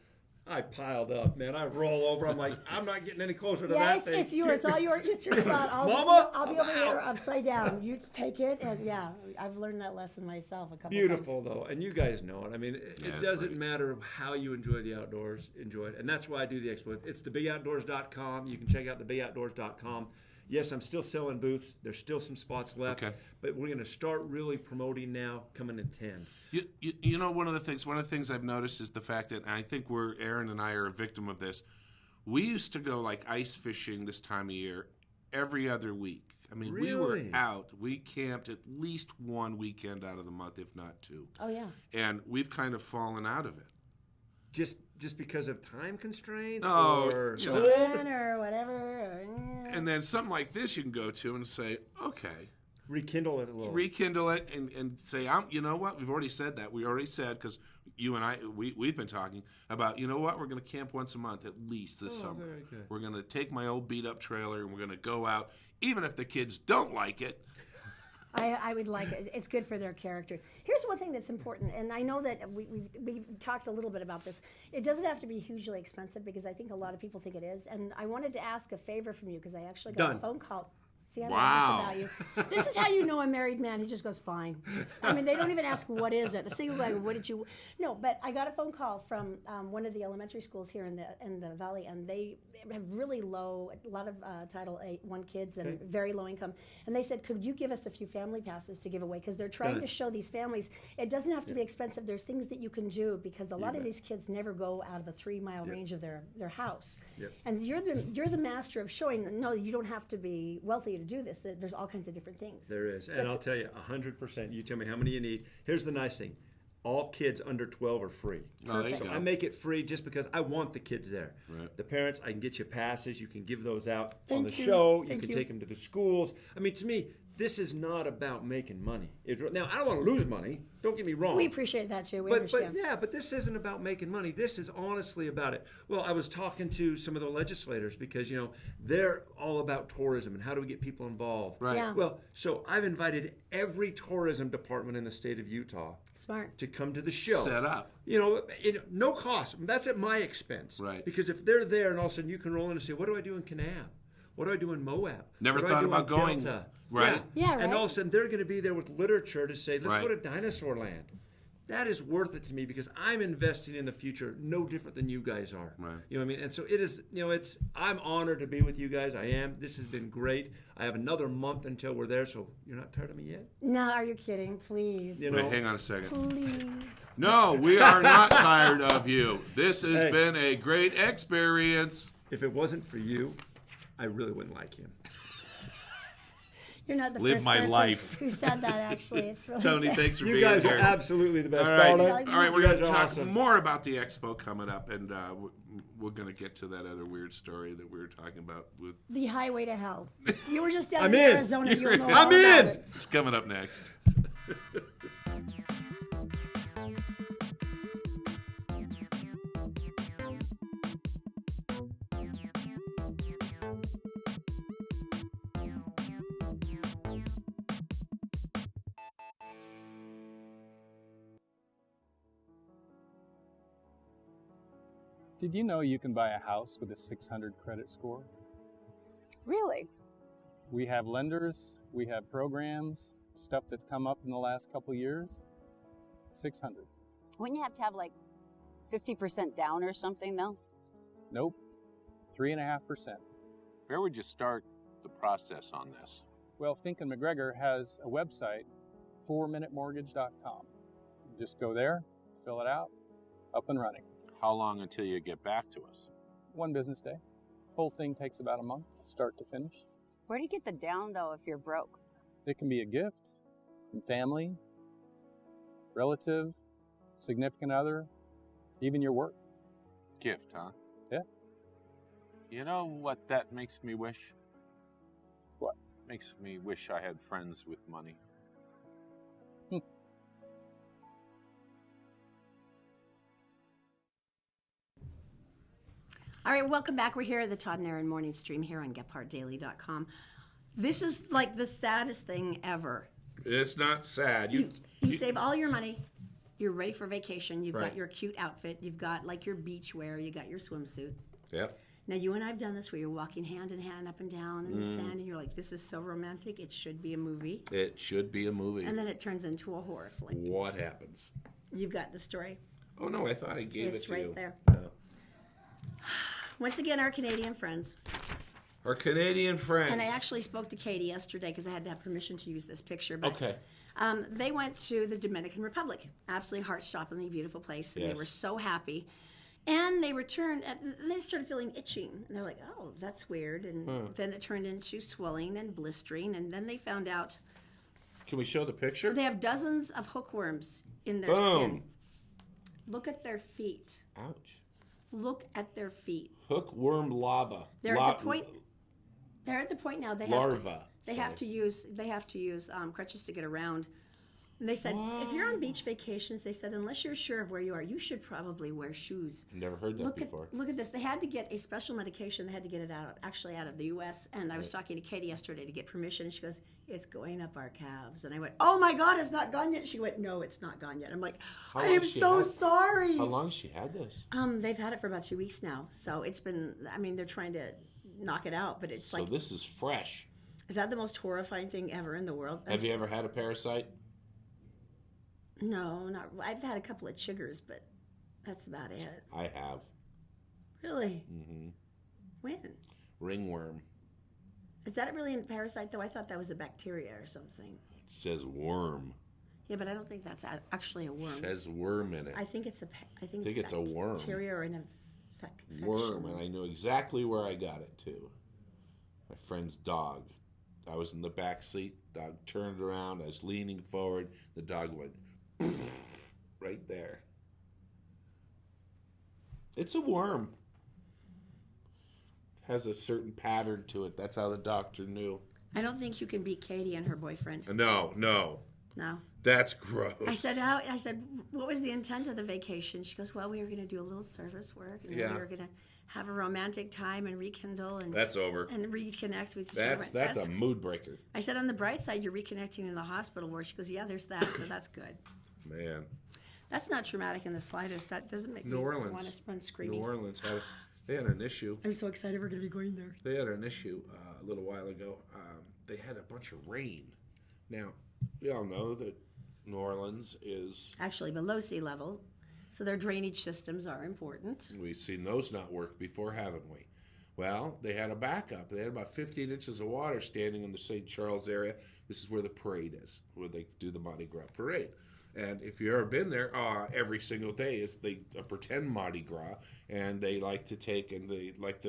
I piled up, man. I roll over. I'm like, I'm not getting any closer to Yeah, that thing. it's yours. It's all your. It's your spot. Mama, I'll be I'm over here out. upside down. You take it, and yeah, I've learned that lesson myself a couple Beautiful times. though, and you guys know it. I mean, it Yeah, it's doesn't great. matter how you enjoy the outdoors, enjoy it, and that's why I do the expo. It's thebigoutdoors.com. You can check out thebigoutdoors.com. Yes, I'm still selling booths. There's still some spots left, Okay. but we're going to start really promoting now, coming in 10. You know, one of the things I've noticed is the fact that, and I think Erin and I are a victim of this. We used to go like ice fishing this time of year every other week. I mean, we were Really? out. We camped at least one weekend out of the month, if not two. Oh yeah. And we've kind of fallen out of it. Just because of time constraints, Oh, or you know. Fun or whatever. Or, And then something like this you can go to and say, okay, rekindle it a little. rekindle it and say, you know what? We've already said that. We already said, because you and I, we've been talking about, you know what? We're going to camp once a month at least this summer. Very good. We're going to take my old beat up trailer and we're going to go out, even if the kids don't like it. I would like it. It's good for their character. Here's one thing that's important, and I know that we've talked a little bit about this. It doesn't have to be hugely expensive because I think a lot of people think it is. And I wanted to ask a favor from you because I actually got Done. a phone call. See, I Wow. know this about you. This is how you know a married man. He just goes, fine. I mean, they don't even ask, what is it? See, like, what did you... No, but I got a phone call from one of the elementary schools here in the valley, and they have really low, a lot of Title I kids and very low income. And they said, could you give us a few family passes to give away? Because they're trying Done. to show these families, it doesn't have to be expensive. There's things that you can do because a lot of these kids never go out of a 3-mile range of their house. Yep. And you're the master of showing that, no, you don't have to be wealthy to do this. There's all kinds of different things. There is. So- And I'll tell you, 100%. You tell me how many you need. Here's the nice thing. All kids under 12 are free. Oh, there you So go. I make it free just because I want the kids there. Right. The parents, I can get you passes. You can give those out on the Thank you. show. You Thank can you. take them to the schools. I mean, to me, this is not about making money. Now, I don't want to lose money. Don't get me wrong. We appreciate that too. We But understand. yeah, but this isn't about making money. This is honestly about it. Well, I was talking to some of the legislators because they're all about tourism and how do we get people involved. Right. Yeah. Well, so I've invited every tourism department in the state of Utah Smart. to come to the show. Set up. No cost. That's at my expense. Right. Because if they're there and all of a sudden you can roll in and say, what do I do in Kanab? What do I do in Moab? Never What do I thought do about in going. Delta? Right. Yeah, And all right. of a sudden they're going to be there with literature to say, let's Right. go to Dinosaur Land. That is worth it to me because I'm investing in the future no different than you guys are. Right. You know what I mean? And so it is, I'm honored to be with you guys. I am. This has been great. I have another month until we're there, so you're not tired of me yet? No, are you kidding? Please. You Wait, know? hang on a second. Please. No, we are not tired of you. This has Hey. been a great experience. If it wasn't for you, I really wouldn't like him. You're not the Live first my person life. who said that, actually. It's really Tony, sad. thanks for You being guys here. are absolutely the best. All right, Donna, all right, we're you going guys to are talk awesome. more about the expo coming up, and we're going to get to that other weird story that we were talking about. With The highway to hell. You were just down I'm in in. Arizona. You'll know I'm all about in. it. It's coming up next. Did you know you can buy a house with a 600 credit score? Really? We have lenders, we have programs, stuff that's come up in the last couple of years. 600. Wouldn't you have to have like 50% down or something though? Nope. 3.5%. Where would you start the process on this? Well, Fink and McGregor has a website, 4minutemortgage.com. Just go there, fill it out, up and running. How long until you get back to us? 1 business day. Whole thing takes about a month, start to finish. Where do you get the down though if you're broke? It can be a gift from family, relative, significant other, even your work. Gift, huh? Yeah. You know what that makes me wish? What? Makes me wish I had friends with money. All right, welcome back. We're here at the Todd and Erin morning stream here on GepHartDaily.com. This is like the saddest thing ever. It's not sad. You save all your money. You're ready for vacation. You've Right. got your cute outfit. You've got like your beach wear. You got your swimsuit. Yep. Now, you and I have done this where you're walking hand in hand up and down in the sand, and you're like, this is so romantic. It should be a movie. It should be a movie. And then it turns into a horror flick. What happens? You've got the story. Oh, no, I thought I gave It's it to right you. there. No. Once again, our Canadian friends. Our Canadian friends. And I actually spoke to Katie yesterday because I had to have permission to use this picture. But, Okay. they went to the Dominican Republic. Absolutely heart-stoppingly beautiful place. And Yes. they were so happy. And they returned, and they started feeling itching. And they're like, oh, that's weird. And then it turned into swelling and blistering. And then they found out Can we show the picture? they have dozens of hookworms in their Boom. skin. Look at their feet. Ouch. Look at their feet. Hookworm lava. They're at the point. They're at the point now. They have to, Larva. They have to use crutches to get around. And they said, if you're on beach vacations, they said, unless you're sure of where you are, you should probably wear shoes. Never heard that Look before. look at this. They had to get a special medication. They had to get it out of the U.S. And I was talking to Katie yesterday to get permission, and she goes, it's going up our calves. And I went, oh my God, it's not gone yet. She went, no, it's not gone yet. I'm like, How I long am has she so had- sorry. How long has she had this? They've had it for about 2 weeks now. So it's been, I mean, they're trying to knock it out, but it's So like, this is fresh. is that the most horrifying thing ever in the world? Have you ever had a parasite? No, not. I've had a couple of chiggers, but that's about it. I have. Really? Mm-hmm. When? Ringworm. Is that really a parasite, though? I thought that was a bacteria or something. It says worm. Yeah, but I don't think that's actually a worm. It says worm in it. I think it's I think it's a worm. Bacteria or an infection. Worm, and I knew exactly where I got it too. My friend's dog. I was in the back seat. Dog turned around. I was leaning forward. The dog went right there. It's a worm. Has a certain pattern to it. That's how the doctor knew. I don't think you can beat Katie and her boyfriend. No. No. That's gross. I said, what was the intent of the vacation? She goes, well, we were going to do a little service work, and then we were going to have a romantic time and rekindle and That's over. and reconnect with each other. That's a mood breaker. I said, on the bright side, you're reconnecting in the hospital ward. She goes, yeah, there's that, so that's good. Man. That's not traumatic in the slightest. That doesn't make New me Orleans. want to run screaming. New Orleans they had an issue. I'm so excited we're going to be going there. They had an issue a little while ago. They had a bunch of rain. Now, we all know that New Orleans is... Actually, below sea level, so their drainage systems are important. We've seen those not work before, haven't we? Well, they had a backup. They had about 15 inches of water standing in the St. Charles area. This is where the parade is, where they do the Mardi Gras parade. And if you've ever been there, every single day is a pretend Mardi Gras, and they like to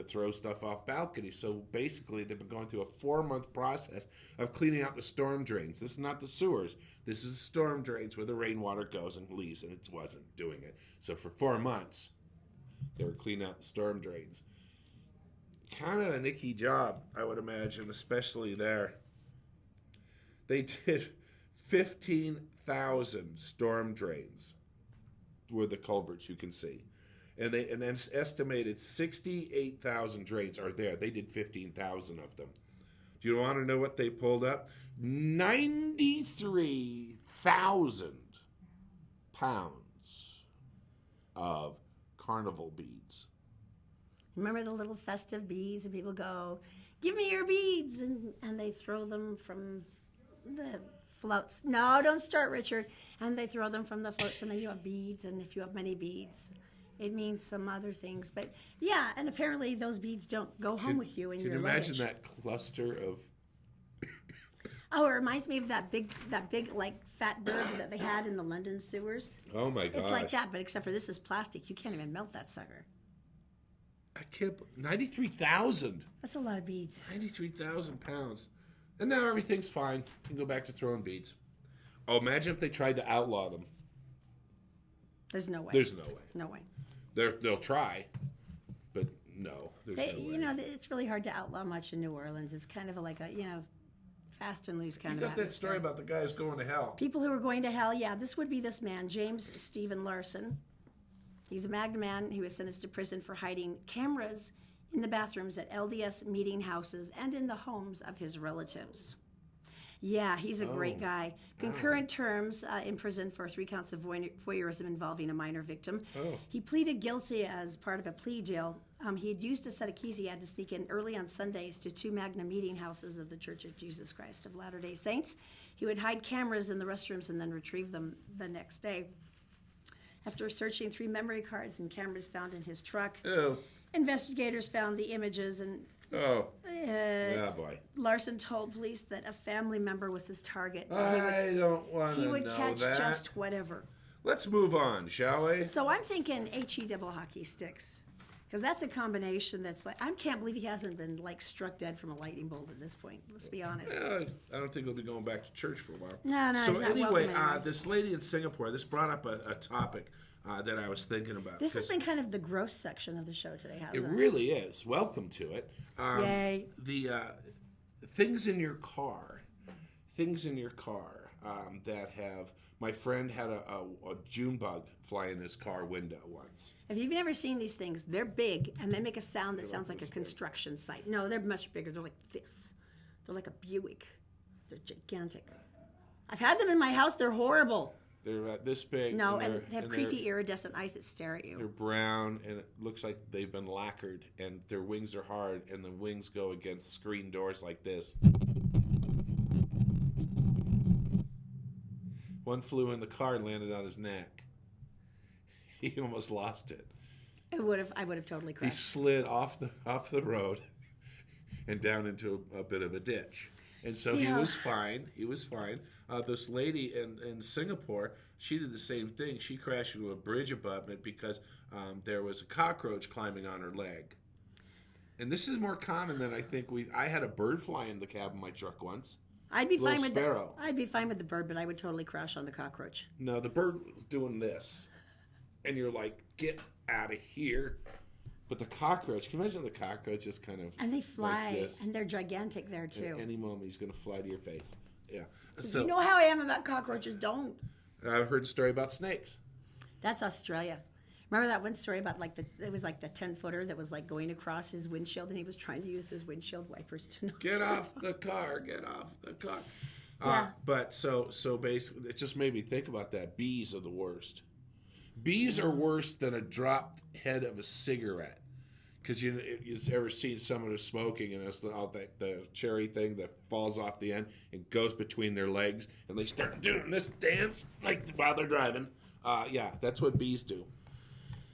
throw stuff off balconies. So basically, they've been going through a 4-month process of cleaning out the storm drains. This is not the sewers. This is the storm drains where the rainwater goes and leaves, and it wasn't doing it. So for 4 months, they were cleaning out the storm drains. Kind of an icky job, I would imagine, especially there. They did 15,000 storm drains were the culverts you can see. And an estimated 68,000 drains are there. They did 15,000 of them. Do you want to know what they pulled up? 93,000 pounds of carnival beads. Remember the little festive beads, and people go give me your beads, and they throw them from the floats. No, don't start, Richard. And they throw them from the floats, and then you have beads, and if you have many beads, it means some other things. But yeah, and apparently those beads don't go home with you in your luggage. Can you imagine that cluster of... Oh, it reminds me of that big like fat bird that they had in the London sewers. Oh my gosh. It's like that, but except for this is plastic. You can't even melt that sucker. I can't... 93,000. That's a lot of beads. 93,000 pounds. And now everything's fine. You can go back to throwing beads. Oh, imagine if they tried to outlaw them. There's no way. There's no way. No way. They'll try, but no, there's no way. You know, it's really hard to outlaw much in New Orleans. It's kind of like a, fast and loose kind You of got that atmosphere. story about the guys going to hell. People who are going to hell, yeah. This would be this man, James Stephen Larson. He's a Magna man who was sentenced to prison for hiding cameras in the bathrooms at LDS meeting houses and in the homes of his relatives. Yeah, he's a great guy. Concurrent terms in prison for 3 counts of voyeurism involving a minor victim. He pleaded guilty as part of a plea deal. He had used a set of keys he had to sneak in early on Sundays to 2 Magna meeting houses of the Church of Jesus Christ of Latter-day Saints. He would hide cameras in the restrooms and then retrieve them the next day. After searching 3 memory cards and cameras found in his truck, investigators found the images and yeah, boy. Larson told police that a family member was his target. I don't want to know that. He would catch just whatever. Let's move on, shall we? So I'm thinking HE double hockey sticks. Because that's a combination that's like, I can't believe he hasn't been like struck dead from a lightning bolt at this point. Let's be honest. I don't think he'll be going back to church for a while. No, So he's not anyway, welcome this lady in Singapore, this brought up a topic that I was thinking about. This has been kind of the gross section of the show today, hasn't it? It really is. Welcome to it. Yay. The things in your car that have... My friend had a June bug fly in his car window once. If you've never seen these things, they're big, and they make a sound that sounds like a construction site. No, they're much bigger. They're like this. They're like a Buick. They're gigantic. I've had them in my house. They're horrible. They're this big. No, and they have creepy iridescent eyes that stare at you. They're brown, and it looks like they've been lacquered, and their wings are hard, and the wings go against screen doors like this. One flew in the car and landed on his neck. He almost lost it. I would have totally crashed. He slid off the road and down into a bit of a ditch. And so he was fine. He was fine. This lady in Singapore, she did the same thing. She crashed into a bridge abutment because there was a cockroach climbing on her leg. And this is more common than I think I had a bird fly in the cab of my truck once. I'd be fine with sparrow. I'd be fine with the bird, but I would totally crash on the cockroach. No, the bird was doing this. And you're like, get out of here. But the cockroach, can you imagine the cockroach just kind of... And they fly, like this? And they're gigantic there, too. At any moment, he's going to fly to your face. Yeah. So, you know how I am about cockroaches, don't. I've heard a story about snakes. That's Australia. Remember that one story about it was like the 10-footer that was like going across his windshield, and he was trying to use his windshield wipers to knock Get off the car, get off the car. Yeah. But so basically, it just made me think about that. Bees are the worst. Bees are worse than a dropped head of a cigarette. Because you've ever seen someone who's smoking and it's the cherry thing that falls off the end and goes between their legs, and they start doing this dance like while they're driving. Yeah, that's what bees do.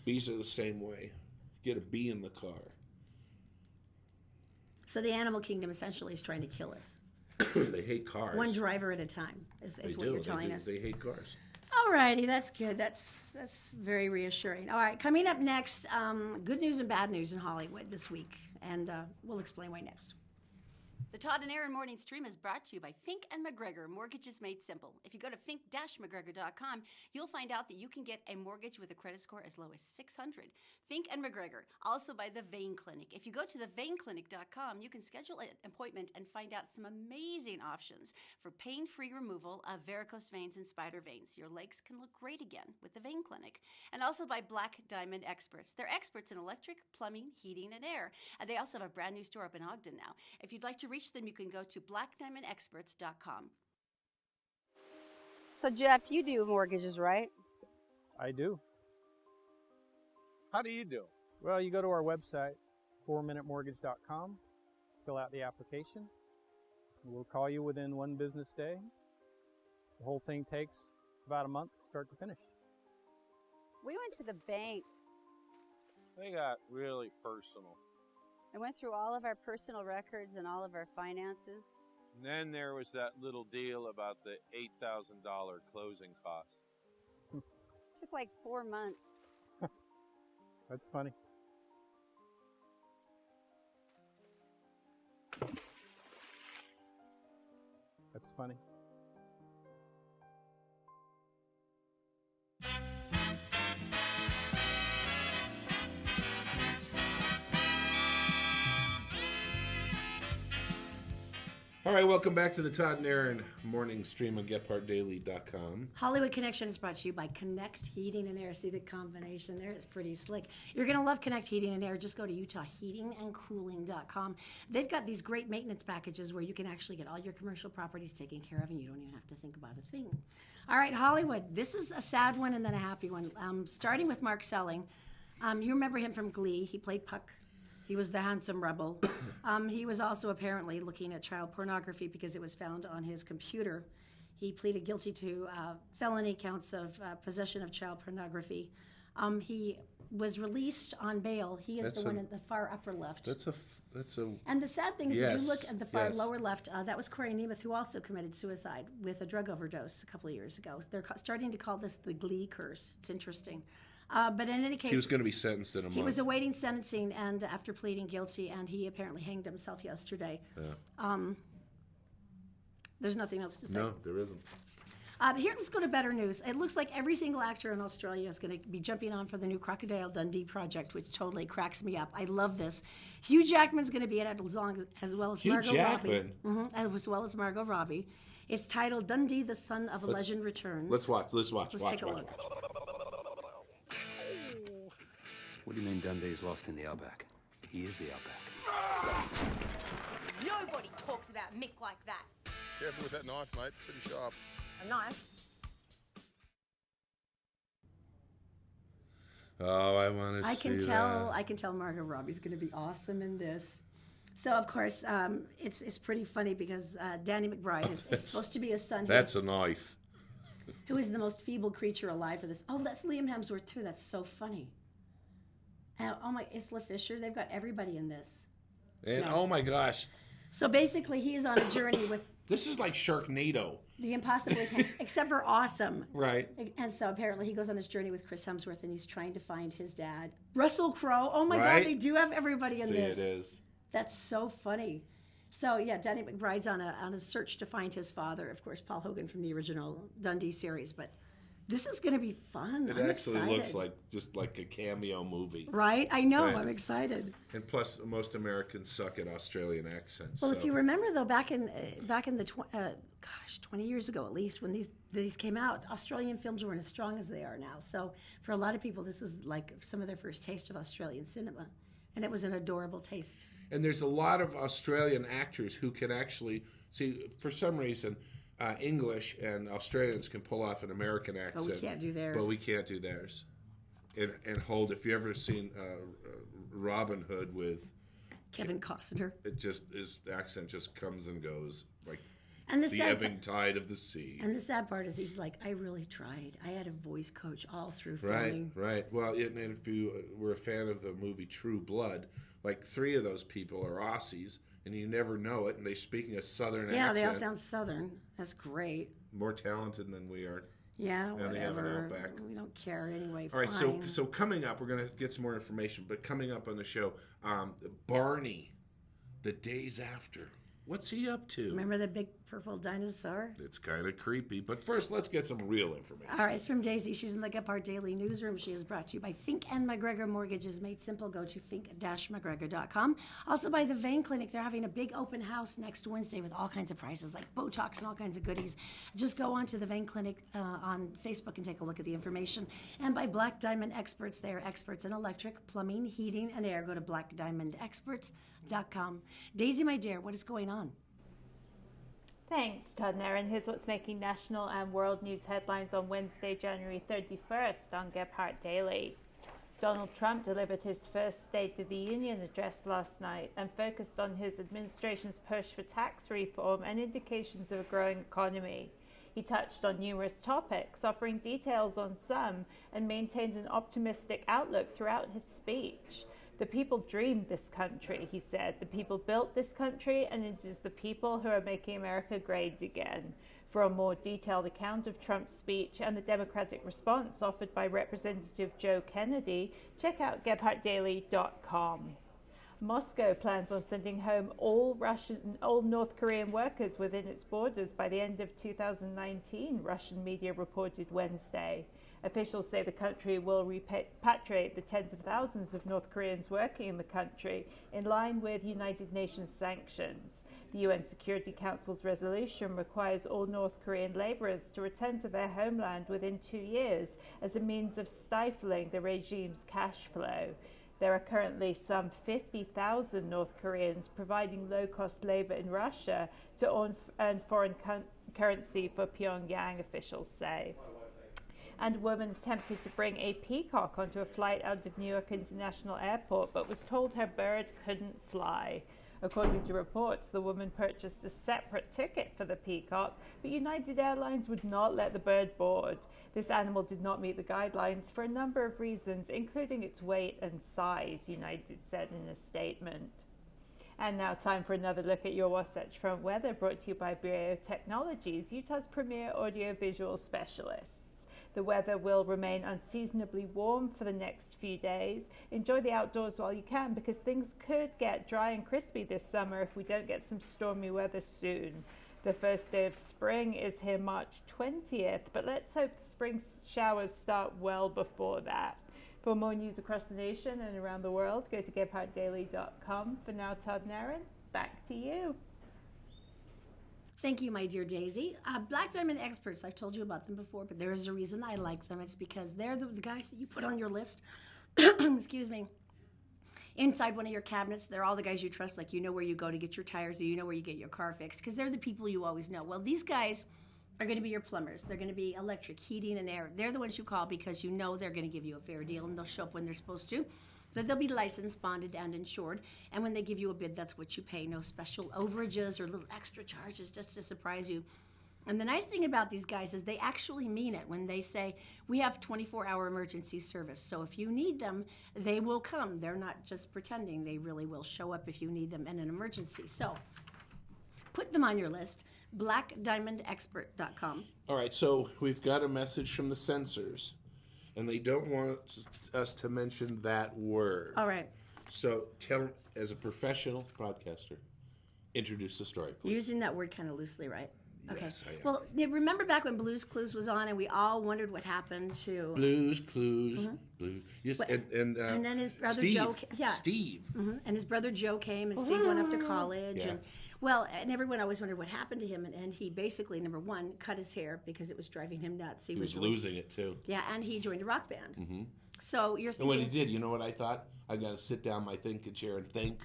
Bees are the same way. Get a bee in the car. So the animal kingdom essentially is trying to kill us. They hate cars. One driver at a time is what you're telling us. They hate cars. Alrighty, that's good. That's very reassuring. All right, coming up next, good news and bad news in Hollywood this week, and we'll explain why next. The Todd and Erin Morning Stream is brought to you by Fink & McGregor, Mortgages Made Simple. If you go to fink-mcgregor.com, you'll find out that you can get a mortgage with a credit score as low as 600. Fink & McGregor, also by the Vein Clinic. If you go to theveinclinic.com, you can schedule an appointment and find out some amazing options for pain-free removal of varicose veins and spider veins. Your legs can look great again with the Vein Clinic. And also by Black Diamond Experts. They're experts in electric, plumbing, heating, and air. And they also have a brand new store up in Ogden now. If you'd like to reach them, you can go to blackdiamondexperts.com. So, Jeff, you do mortgages, right? I do. How do you do? Well, you go to our website, 4minutemortgage.com, fill out the application. We'll call you within 1 business day. The whole thing takes about a month, start to finish. We went to the bank They got really personal. and went through all of our personal records and all of our finances. And then there was that little deal about the $8,000 closing costs. Took like 4 months. That's funny. That's funny. All right, welcome back to the Todd and Erin morning stream on GephartDaily.com. Hollywood Connection is brought to you by Connect Heating and Air. See the combination there? It's pretty slick. You're going to love Connect Heating and Air. Just go to UtahHeatingandCooling.com. They've got these great maintenance packages where you can actually get all your commercial properties taken care of and you don't even have to think about a thing. All right, Hollywood. This is a sad one and then a happy one. Starting with Mark Selling. You remember him from Glee. He played Puck. He was the handsome rebel. He was also apparently looking at child pornography because it was found on his computer. He pleaded guilty to felony counts of possession of child pornography. He was released on bail. He is the one in the far upper left. That's a. And the sad thing is, if you look at the far yes. lower left, that was Corey Nemeth, who also committed suicide with a drug overdose a couple of years ago. They're starting to call this the Glee curse. It's interesting. But in any case, He was going to be sentenced in a month. he was awaiting sentencing, and after pleading guilty, and he apparently hanged himself yesterday. Yeah. There's nothing else to say. No, there isn't. Here, let's go to better news. It looks like every single actor in Australia is going to be jumping on for the new Crocodile Dundee project, which totally cracks me up. I love this. Hugh Jackman's going to be in it as well as Hugh Margot Jackman? Robbie. As well as Margot Robbie. It's titled Dundee, the Son of a Legend Returns. Let's watch. Let's take a look. What do you mean Dundee's lost in the outback? He is the outback. Nobody talks about Mick like that. Careful with that knife, mate. It's pretty sharp. A knife? Oh, I want to see that. I can tell Margot Robbie's going to be awesome in this. So, of course, it's pretty funny because Danny McBride is supposed to be his son. That's a knife. Who is the most feeble creature alive for this. Oh, that's Liam Hemsworth, too. That's so funny. Oh, my, Isla Fisher. They've got everybody in this. And oh, my gosh. So, basically, he's on a journey with... This is like Sharknado. The impossibly... except for awesome. Right. And so, apparently, he goes on his journey with Chris Hemsworth, and he's trying to find his dad. Russell Crowe. Oh, my God, they do have everybody in this. It is. That's so funny. So, yeah, Danny McBride's on a search to find his father. Of course, Paul Hogan from the original Dundee series. But this is going to be fun. It I'm actually excited. looks like just like a cameo movie. Right? I know. Right. I'm excited. And plus, most Americans suck at Australian accents. Well, so. if you remember, though, back in the 20 years ago at least, when these came out, Australian films weren't as strong as they are now. So for a lot of people, this is like some of their first taste of Australian cinema. And it was an adorable taste. And there's a lot of Australian actors who can actually, see, for some reason, English and Australians can pull off an American accent. But we can't do theirs. But we can't do theirs. And hold, if you ever seen Robin Hood with Kevin Costner, his accent just comes and goes like and the ebbing tide of the sea. And the sad part is he's like, I really tried. I had a voice coach all through filming. Right. Well, and if you were a fan of the movie True Blood, like 3 of those people are Aussies, and you never know it, and they're speaking a Southern accent. Yeah, they all sound Southern. That's great. More talented than we are. Yeah, and they have an whatever. outback. We don't care anyway. All right, fine. so coming up, we're going to get some more information, but coming up on the show, Barney, the days after. What's he up to? Remember the big purple dinosaur? It's kind of creepy. But first, let's get some real information. All right, it's from Daisy. She's in the Gephardt Daily Newsroom. She is brought to you by Fink and McGregor Mortgages Made Simple. Go to fink-mcgregor.com. Also by the Vein Clinic. They're having a big open house next Wednesday with all kinds of prices, like Botox and all kinds of goodies. Just go on to the Vein Clinic on Facebook and take a look at the information. And by Black Diamond Experts. They are experts in electric, plumbing, heating, and air. Go to blackdiamondexperts.com. Daisy, my dear, what is going on? Thanks, Todd and Erin. Here's what's making national and world news headlines on Wednesday, January 31st on Gephardt Daily. Donald Trump delivered his first State of the Union address last night and focused on his administration's push for tax reform and indications of a growing economy. He touched on numerous topics, offering details on some, and maintained an optimistic outlook throughout his speech. The people dreamed this country, he said. The people built this country, and it is the people who are making America great again. For a more detailed account of Trump's speech and the Democratic response offered by Representative Joe Kennedy, check out GephartDaily.com. Moscow plans on sending home all North Korean workers within its borders by the end of 2019, Russian media reported Wednesday. Officials say the country will repatriate the tens of thousands of North Koreans working in the country in line with United Nations sanctions. The UN Security Council's resolution requires all North Korean laborers to return to their homeland within 2 years as a means of stifling the regime's cash flow. There are currently some 50,000 North Koreans providing low-cost labor in Russia to earn foreign currency for Pyongyang, officials say. And a woman attempted to bring a peacock onto a flight out of New York International Airport, but was told her bird couldn't fly. According to reports, the woman purchased a separate ticket for the peacock, but United Airlines would not let the bird board. This animal did not meet the guidelines for a number of reasons, including its weight and size, United said in a statement. And now time for another look at your Wasatch Front weather, brought to you by Brio Technologies, Utah's premier audiovisual specialists. The weather will remain unseasonably warm for the next few days. Enjoy the outdoors while you can, because things could get dry and crispy this summer if we don't get some stormy weather soon. The first day of spring is here March 20th, but let's hope the spring showers start well before that. For more news across the nation and around the world, go to GephartDaily.com. For now, Todd and Erin, back to you. Thank you, my dear Daisy. Black Diamond Experts, I've told you about them before, but there is a reason I like them. It's because they're the guys that you put on your list, excuse me, inside one of your cabinets. They're all the guys you trust, like you know where you go to get your tires, or you know where you get your car fixed, because they're the people you always know. Well, these guys are going to be your plumbers. They're going to be electric, heating, and air. They're the ones you call because you know they're going to give you a fair deal, and they'll show up when they're supposed to. That they'll be licensed, bonded, and insured. And when they give you a bid, that's what you pay. No special overages or little extra charges just to surprise you. And the nice thing about these guys is they actually mean it when they say, we have 24-hour emergency service. So if you need them, they will come. They're not just pretending. They really will show up if you need them in an emergency. So put them on your list, blackdiamondexpert.com. All right, so we've got a message from the censors, and they don't want us to mention that word. All right. So tell, as a professional broadcaster, introduce the story, please. Using that word kind of loosely, right? Okay. Yes, I am. Well, remember back when Blue's Clues was on, and we all wondered what happened to Blue's Clues, Blues. Yes, and then his brother Steve. Joe. Steve. And his brother Joe came, and Steve went off to college, and everyone always wondered what happened to him. And he basically, number one, cut his hair because it was driving him nuts. He was losing it too. Yeah, and he joined a rock band. Mm-hmm. So you're thinking. And when he did, you know what I thought? I got to sit down my thinking chair and think.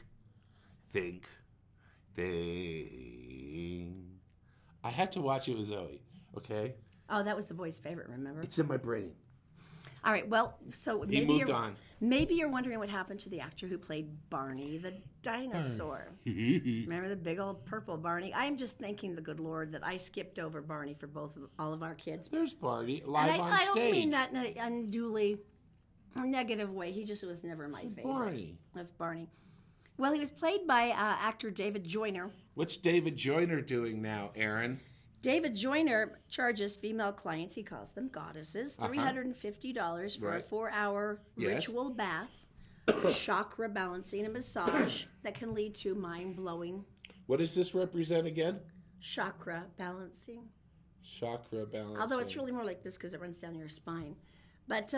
I had to watch it with Zoe, okay? Oh, that was the boy's favorite, remember? It's in my brain. All right, well, so he moved on. Maybe you're wondering what happened to the actor who played Barney the dinosaur. Remember the big old purple Barney? I'm just thanking the good Lord that I skipped over Barney for all of our kids. There's Barney, live and on I stage. don't mean that in an unduly negative way. He just was never my favorite. Barney. That's Barney. Well, he was played by actor David Joyner. What's David Joyner doing now, Erin? David Joyner charges female clients, he calls them goddesses, $350 for a 4-hour ritual bath, chakra balancing, and massage that can lead to mind-blowing. What does this represent again? Chakra balancing. Chakra balancing. Although it's really more like this because it runs down your spine. But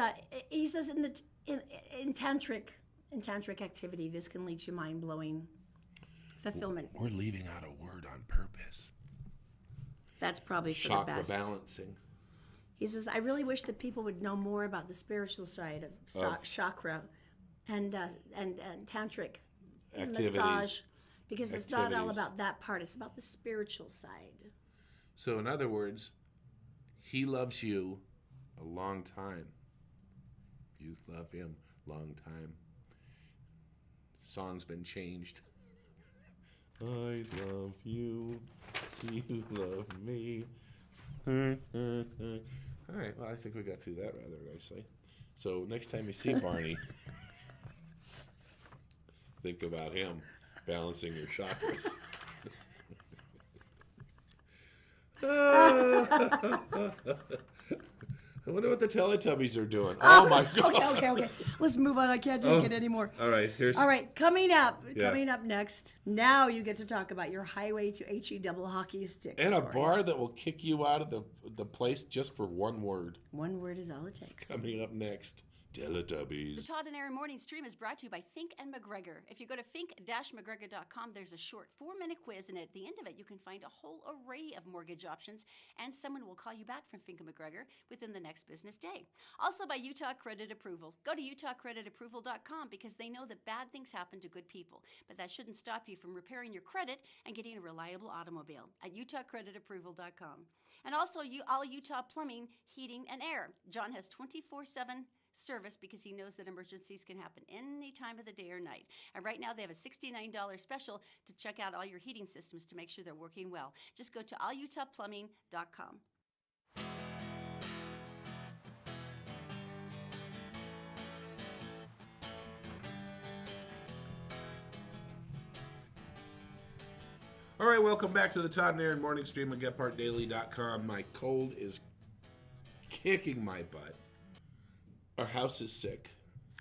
he says in tantric activity, this can lead to mind-blowing fulfillment. We're leaving out a word on purpose. That's probably for Chakra the best. balancing. He says, I really wish that people would know more about the spiritual side of chakra and tantric activities. Massage, because it's not all about that part. It's about the spiritual side. So in other words, he loves you a long time. You love him long time. Song's been changed. I love you. You love me. All right, well, I think we got through that rather nicely. So next time you see Barney, think about him balancing your chakras. I wonder what the Teletubbies are doing. Oh my God. Okay. Let's move on. I can't take it anymore. All right, All right, coming up next. Now you get to talk about your highway to HE double hockey stick And story. a bar that will kick you out of the place just for one word. One word is all it takes. Coming up next, Teletubbies. The Todd and Erin Morning Stream is brought to you by Fink and McGregor. If you go to fink-mcgregor.com, there's a short 4-minute quiz, and at the end of it, you can find a whole array of mortgage options, and someone will call you back from Fink and McGregor within the next business day. Also by Utah Credit Approval. Go to utahcreditapproval.com because they know that bad things happen to good people, but that shouldn't stop you from repairing your credit and getting a reliable automobile at utahcreditapproval.com. And also all Utah Plumbing, Heating, and Air. John has 24/7 service because he knows that emergencies can happen any time of the day or night. And right now they have a $69 special to check out all your heating systems to make sure they're working well. Just go to allutahplumbing.com. All right, welcome back to the Todd and Erin Morning Stream at GetPartDaily.com. My cold is kicking my butt. Our house is sick.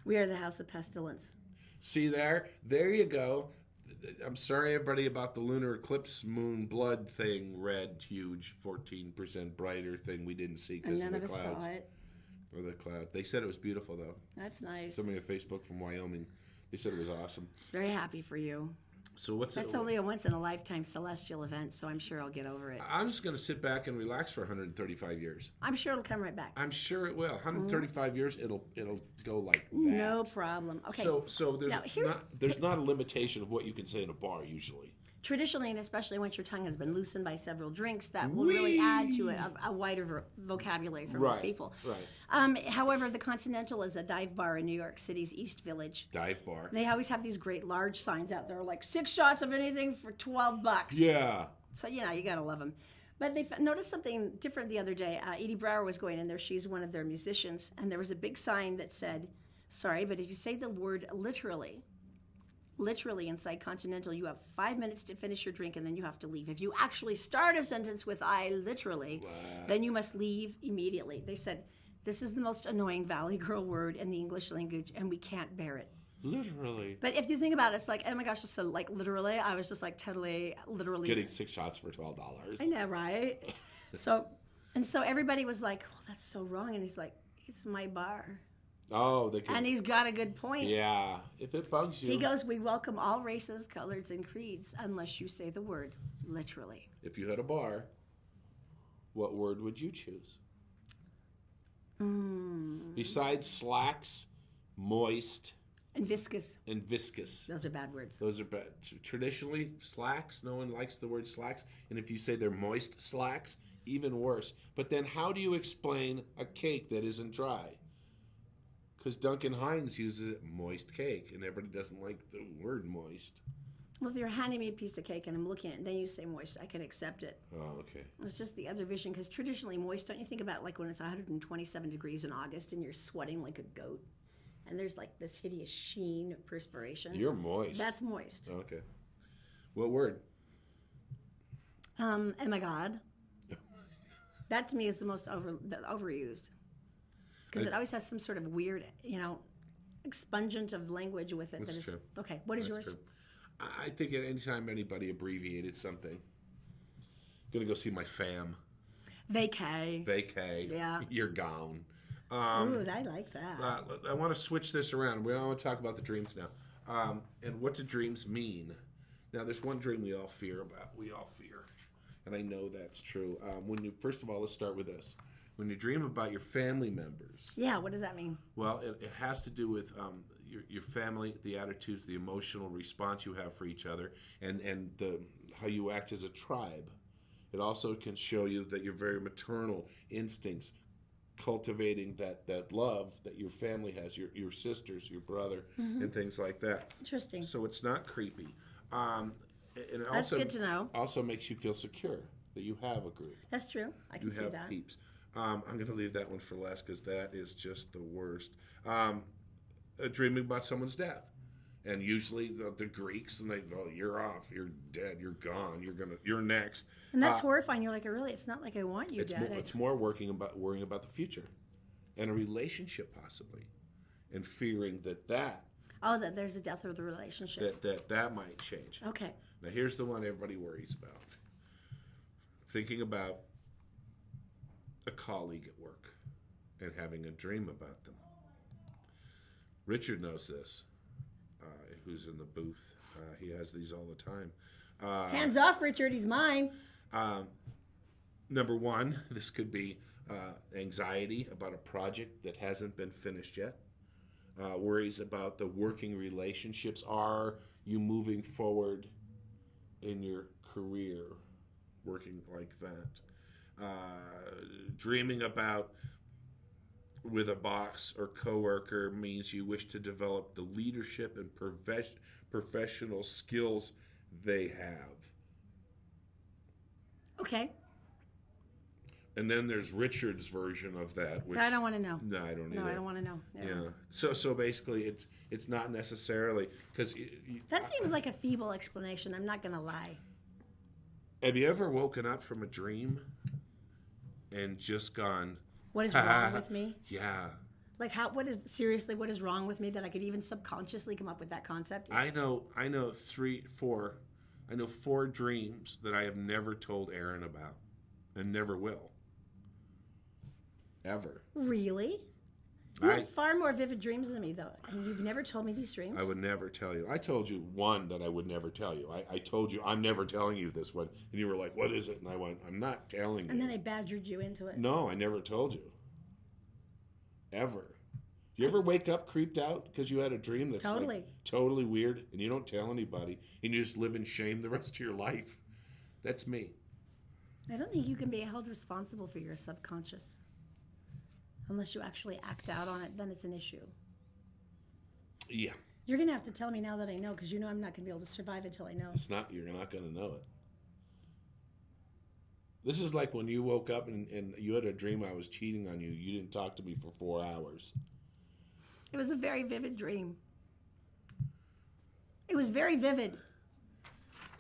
We are the house of pestilence. See there? There you go. I'm sorry, everybody, about the lunar eclipse moon blood thing. Red, huge, 14% brighter thing we didn't see because of the clouds. None of us saw it. Or the cloud. They said it was beautiful, though. That's nice. Somebody on Facebook from Wyoming. They said it was awesome. Very happy for you. So what's That's only a once-in-a-lifetime celestial event, so I'm sure I'll get over it. I'm just going to sit back and relax for 135 years. I'm sure it'll come right back. I'm sure it will. 135 years, it'll go like that. No problem. Okay. So there's not a limitation of what you can say in a bar usually. Traditionally, and especially once your tongue has been loosened by several drinks, that will really add to a wider vocabulary for most people. Right. However, the Continental is a dive bar in New York City's East Village. Dive bar. They always have these great large signs out there, like 6 shots of anything for $12. Yeah. So, you gotta love them. But they noticed something different the other day. Edie Brower was going in there. She's one of their musicians. And there was a big sign that said, sorry, but if you say the word literally inside Continental, you have 5 minutes to finish your drink and then you have to leave. If you actually start a sentence with I literally, then you must leave immediately. They said, this is the most annoying Valley Girl word in the English language and we can't bear it. Literally. But if you think about it, it's like, oh my gosh, so like literally, I was just like totally, literally. Getting 6 shots for $12. I know, right? So everybody was like, oh, that's so wrong. And he's like, it's my bar. Oh, they can. And he's got a good point. Yeah, if it bugs you. He goes, we welcome all races, colors, and creeds unless you say the word literally. If you had a bar, what word would you choose? Besides slacks, moist, and viscous. Those are bad words. Those are bad. Traditionally, slacks, no one likes the word slacks. And if you say they're moist slacks, even worse. But then how do you explain a cake that isn't dry? Because Duncan Hines uses it, moist cake, and everybody doesn't like the word moist. Well, if you're handing me a piece of cake and I'm looking at it, and then you say moist, I can accept it. Oh, okay. It's just the other vision, because traditionally moist, don't you think about like when it's 127 degrees in August and you're sweating like a goat, and there's like this hideous sheen of perspiration? You're moist. That's moist. Okay. What word? Oh my God. That to me is the most overused. Because it always has some sort of weird, expungent of language with it. That's true. Okay, what is yours? True. I think at any time anybody abbreviated something. Gonna go see my fam. Vacay. Yeah. You're gone. Ooh, I like that. I want to switch this around. We want to talk about the dreams now. And what do dreams mean? Now, there's one dream we all fear about. And I know that's true. First of all, let's start with this. When you dream about your family members. Yeah, what does that mean? Well, it has to do with your family, the attitudes, the emotional response you have for each other, and how you act as a tribe. It also can show you that your very maternal instincts cultivating that love that your family has, your sisters, your brother, and things like that. Interesting. So it's not creepy. And it That's also, good to know. Also makes you feel secure that you have a group. That's true. I can see You that. have peeps. I'm going to leave that one for last because that is just the worst. Dreaming about someone's death. And usually the Greeks, and they go, you're off, you're dead, you're gone, you're next. And that's horrifying. You're like, really? It's not like I want you dead. It's more worrying about the future, and a relationship possibly, and fearing that Oh, that there's a death of the relationship. that might change. Okay. Now here's the one everybody worries about. Thinking about a colleague at work and having a dream about them. Richard knows this. Who's in the booth? He has these all the time. Hands off, Richard. He's mine. Number one, this could be anxiety about a project that hasn't been finished yet. Worries about the working relationships. Are you moving forward in your career working like that? Dreaming about with a boss or coworker means you wish to develop the leadership and professional skills they have. Okay. And then there's Richard's version of that, which I don't want to know. No, I don't either. No, I don't want to know. Yeah. So basically, it's not necessarily because that seems like a feeble explanation. I'm not going to lie. Have you ever woken up from a dream and just gone, what is wrong with me? Yeah. Like what is wrong with me that I could even subconsciously come up with that concept? I know 4 dreams that I have never told Erin about and never will. Ever. Really? You have far more vivid dreams than me, though. And you've never told me these dreams? I would never tell you. I told you one that I would never tell you. I told you, I'm never telling you this one. And you were like, what is it? And I went, I'm not telling you. And then I badgered you into it. No, I never told you. Ever. You ever wake up creeped out because you had a dream that's like totally weird and you don't tell anybody and you just live in shame the rest of your life? That's me. I don't think you can be held responsible for your subconscious. Unless you actually act out on it, then it's an issue. Yeah. You're going to have to tell me now that I know, because you know I'm not going to be able to survive until I know. You're not going to know it. This is like when you woke up and you had a dream I was cheating on you. You didn't talk to me for 4 hours. It was a very vivid dream. It was very vivid.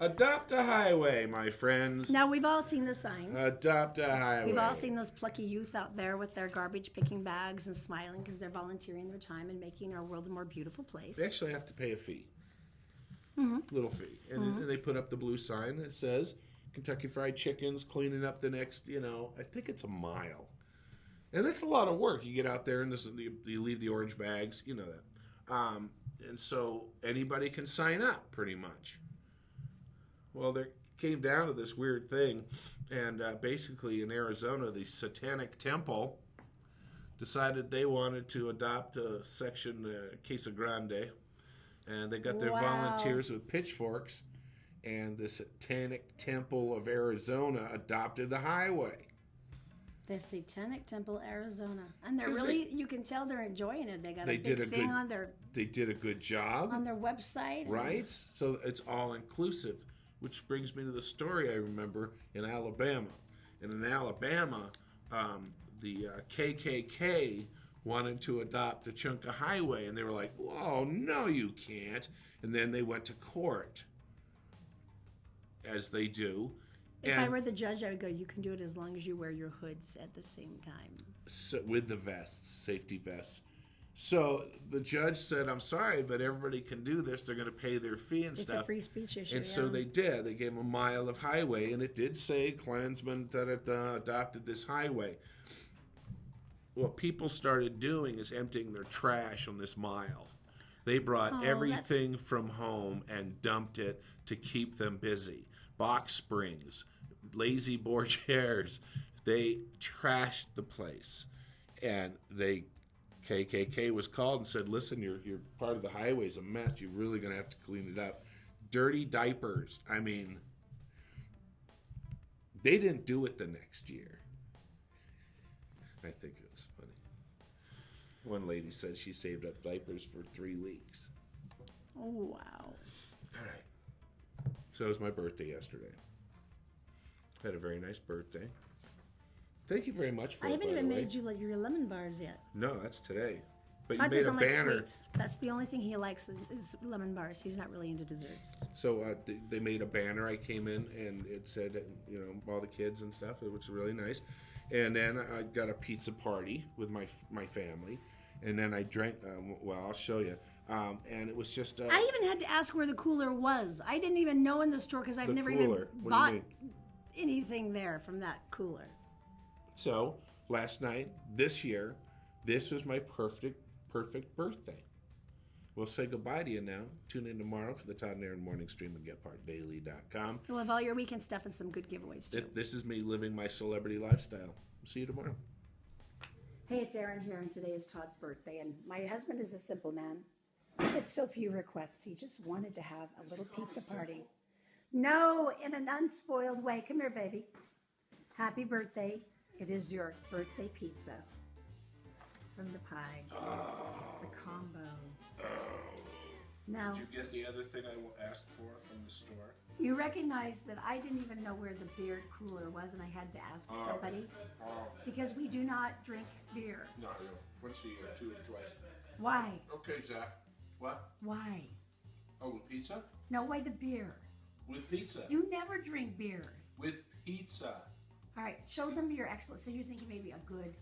Adopt a highway, my friends. Now, we've all seen the signs. Adopt a highway. We've all seen those plucky youth out there with their garbage picking bags and smiling because they're volunteering their time and making our world a more beautiful place. They actually have to pay a fee. Mm-hmm. Little fee. And they put up the blue sign that says Kentucky Fried Chicken's cleaning up the next, I think it's a mile. And that's a lot of work. You get out there and you leave the orange bags, you know that. And so anybody can sign up pretty much. Well, there came down to this weird thing, and basically in Arizona, the Satanic Temple decided they wanted to adopt a section, Casa Grande, and they got their volunteers with pitchforks, and the Satanic Temple of Arizona adopted the highway. The Satanic Temple, Arizona. And they're really, you can tell they're enjoying it. They got a big thing on their... They did a good job. On their website. Right? So it's all inclusive. Which brings me to the story I remember in Alabama. And in Alabama, the KKK wanted to adopt a chunk of highway, and they were like, "Whoa, no, you can't!" And then they went to court, as they do. If I were the judge, I would go, "You can do it as long as you wear your hoods at the same time." So, with the vests, safety vests. So the judge said, I'm sorry, but everybody can do this. They're going to pay their fee and stuff. It's a free speech issue, And so they did. They gave them a mile of highway, and it did say Klansmen adopted this highway. What people started doing is emptying their trash on this mile. They brought everything from home and dumped it to keep them busy. Box springs, lazy boy chairs. They trashed the place. And KKK was called and said, listen, your part of the highway's a mess. You're really going to have to clean it up. Dirty diapers. I mean, they didn't do it the next year. I think it was funny. One lady said she saved up diapers for 3 weeks. Oh, wow. All right. So it was my birthday yesterday. Had a very nice birthday. Thank you very much for I it, haven't by even the way. made you like your lemon bars yet. No, that's today. But Todd you made a doesn't like banner. sweets. That's the only thing he likes is lemon bars. He's not really into desserts. So they made a banner. I came in and it said, you know, all the kids and stuff, which was really nice. And then I got a pizza party with my family. And then I drank, well, I'll show you. And it was just... I even had to ask where the cooler was. I didn't even know in the store because I've never even bought anything there from that cooler. So last night, this year, this was my perfect birthday. We'll say goodbye to you now. Tune in tomorrow for the Todd and Erin morning stream at GetPartDaily.com. We'll have all your weekend stuff and some good giveaways too. This is me living my celebrity lifestyle. See you tomorrow. Hey, it's Erin here, and today is Todd's birthday, and my husband is a simple man. He had so few requests. He just wanted to have a little pizza party. No, in an unspoiled way. Come here, baby. Happy birthday. It is your birthday pizza from the pie. It's the combo. Now, did you get the other thing I asked for from the store? you recognize that I didn't even know where the beer cooler was, and I had to ask somebody because we do not drink beer. No, once a year, 2 or twice. Why? Okay, Zach. What? Why? Oh, with pizza? No, why the beer? With pizza. You never drink beer. With pizza. All right, show them your excellence. So you're thinking maybe a good,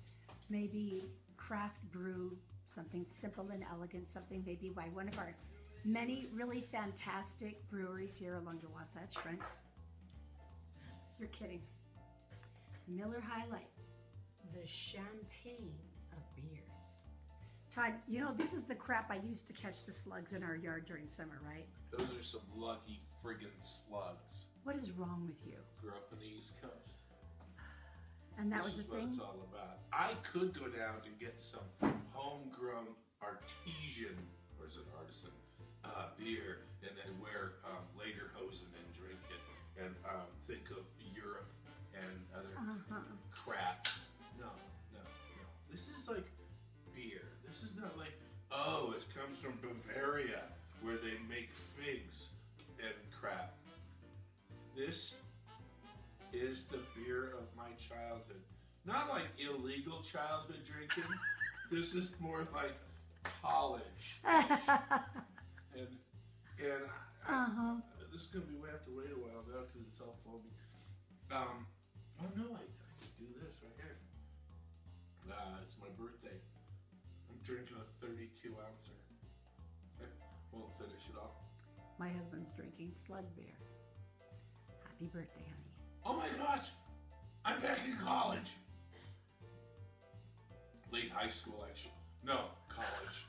maybe craft brew, something simple and elegant, something maybe by one of our many really fantastic breweries here along the Wasatch Front. You're kidding. Miller High Life, the champagne of beers. Todd, you know, this is the crap I used to catch the slugs in our yard during summer, right? Those are some lucky friggin' slugs. What is wrong with you? Grew up on the East Coast. And that This was is the what thing? it's all about. I could go down and get some homegrown artesian, or is it artisan, beer, and then wear lederhosen and drink it, and think of Europe and other crap. No. This is like beer. This is not like, oh, it comes from Bavaria, where they make figs and crap. This is the beer of my childhood. Not like illegal childhood drinking. This is more like college. and this is gonna be, we have to wait a while now because it's all foamy. Oh no, I could do this right here. It's my birthday. I'm drinking a 32 ouncer. Won't finish it off. My husband's drinking slug beer. Happy birthday, honey. Oh my gosh, I'm back in college. Late high school, actually. No, college.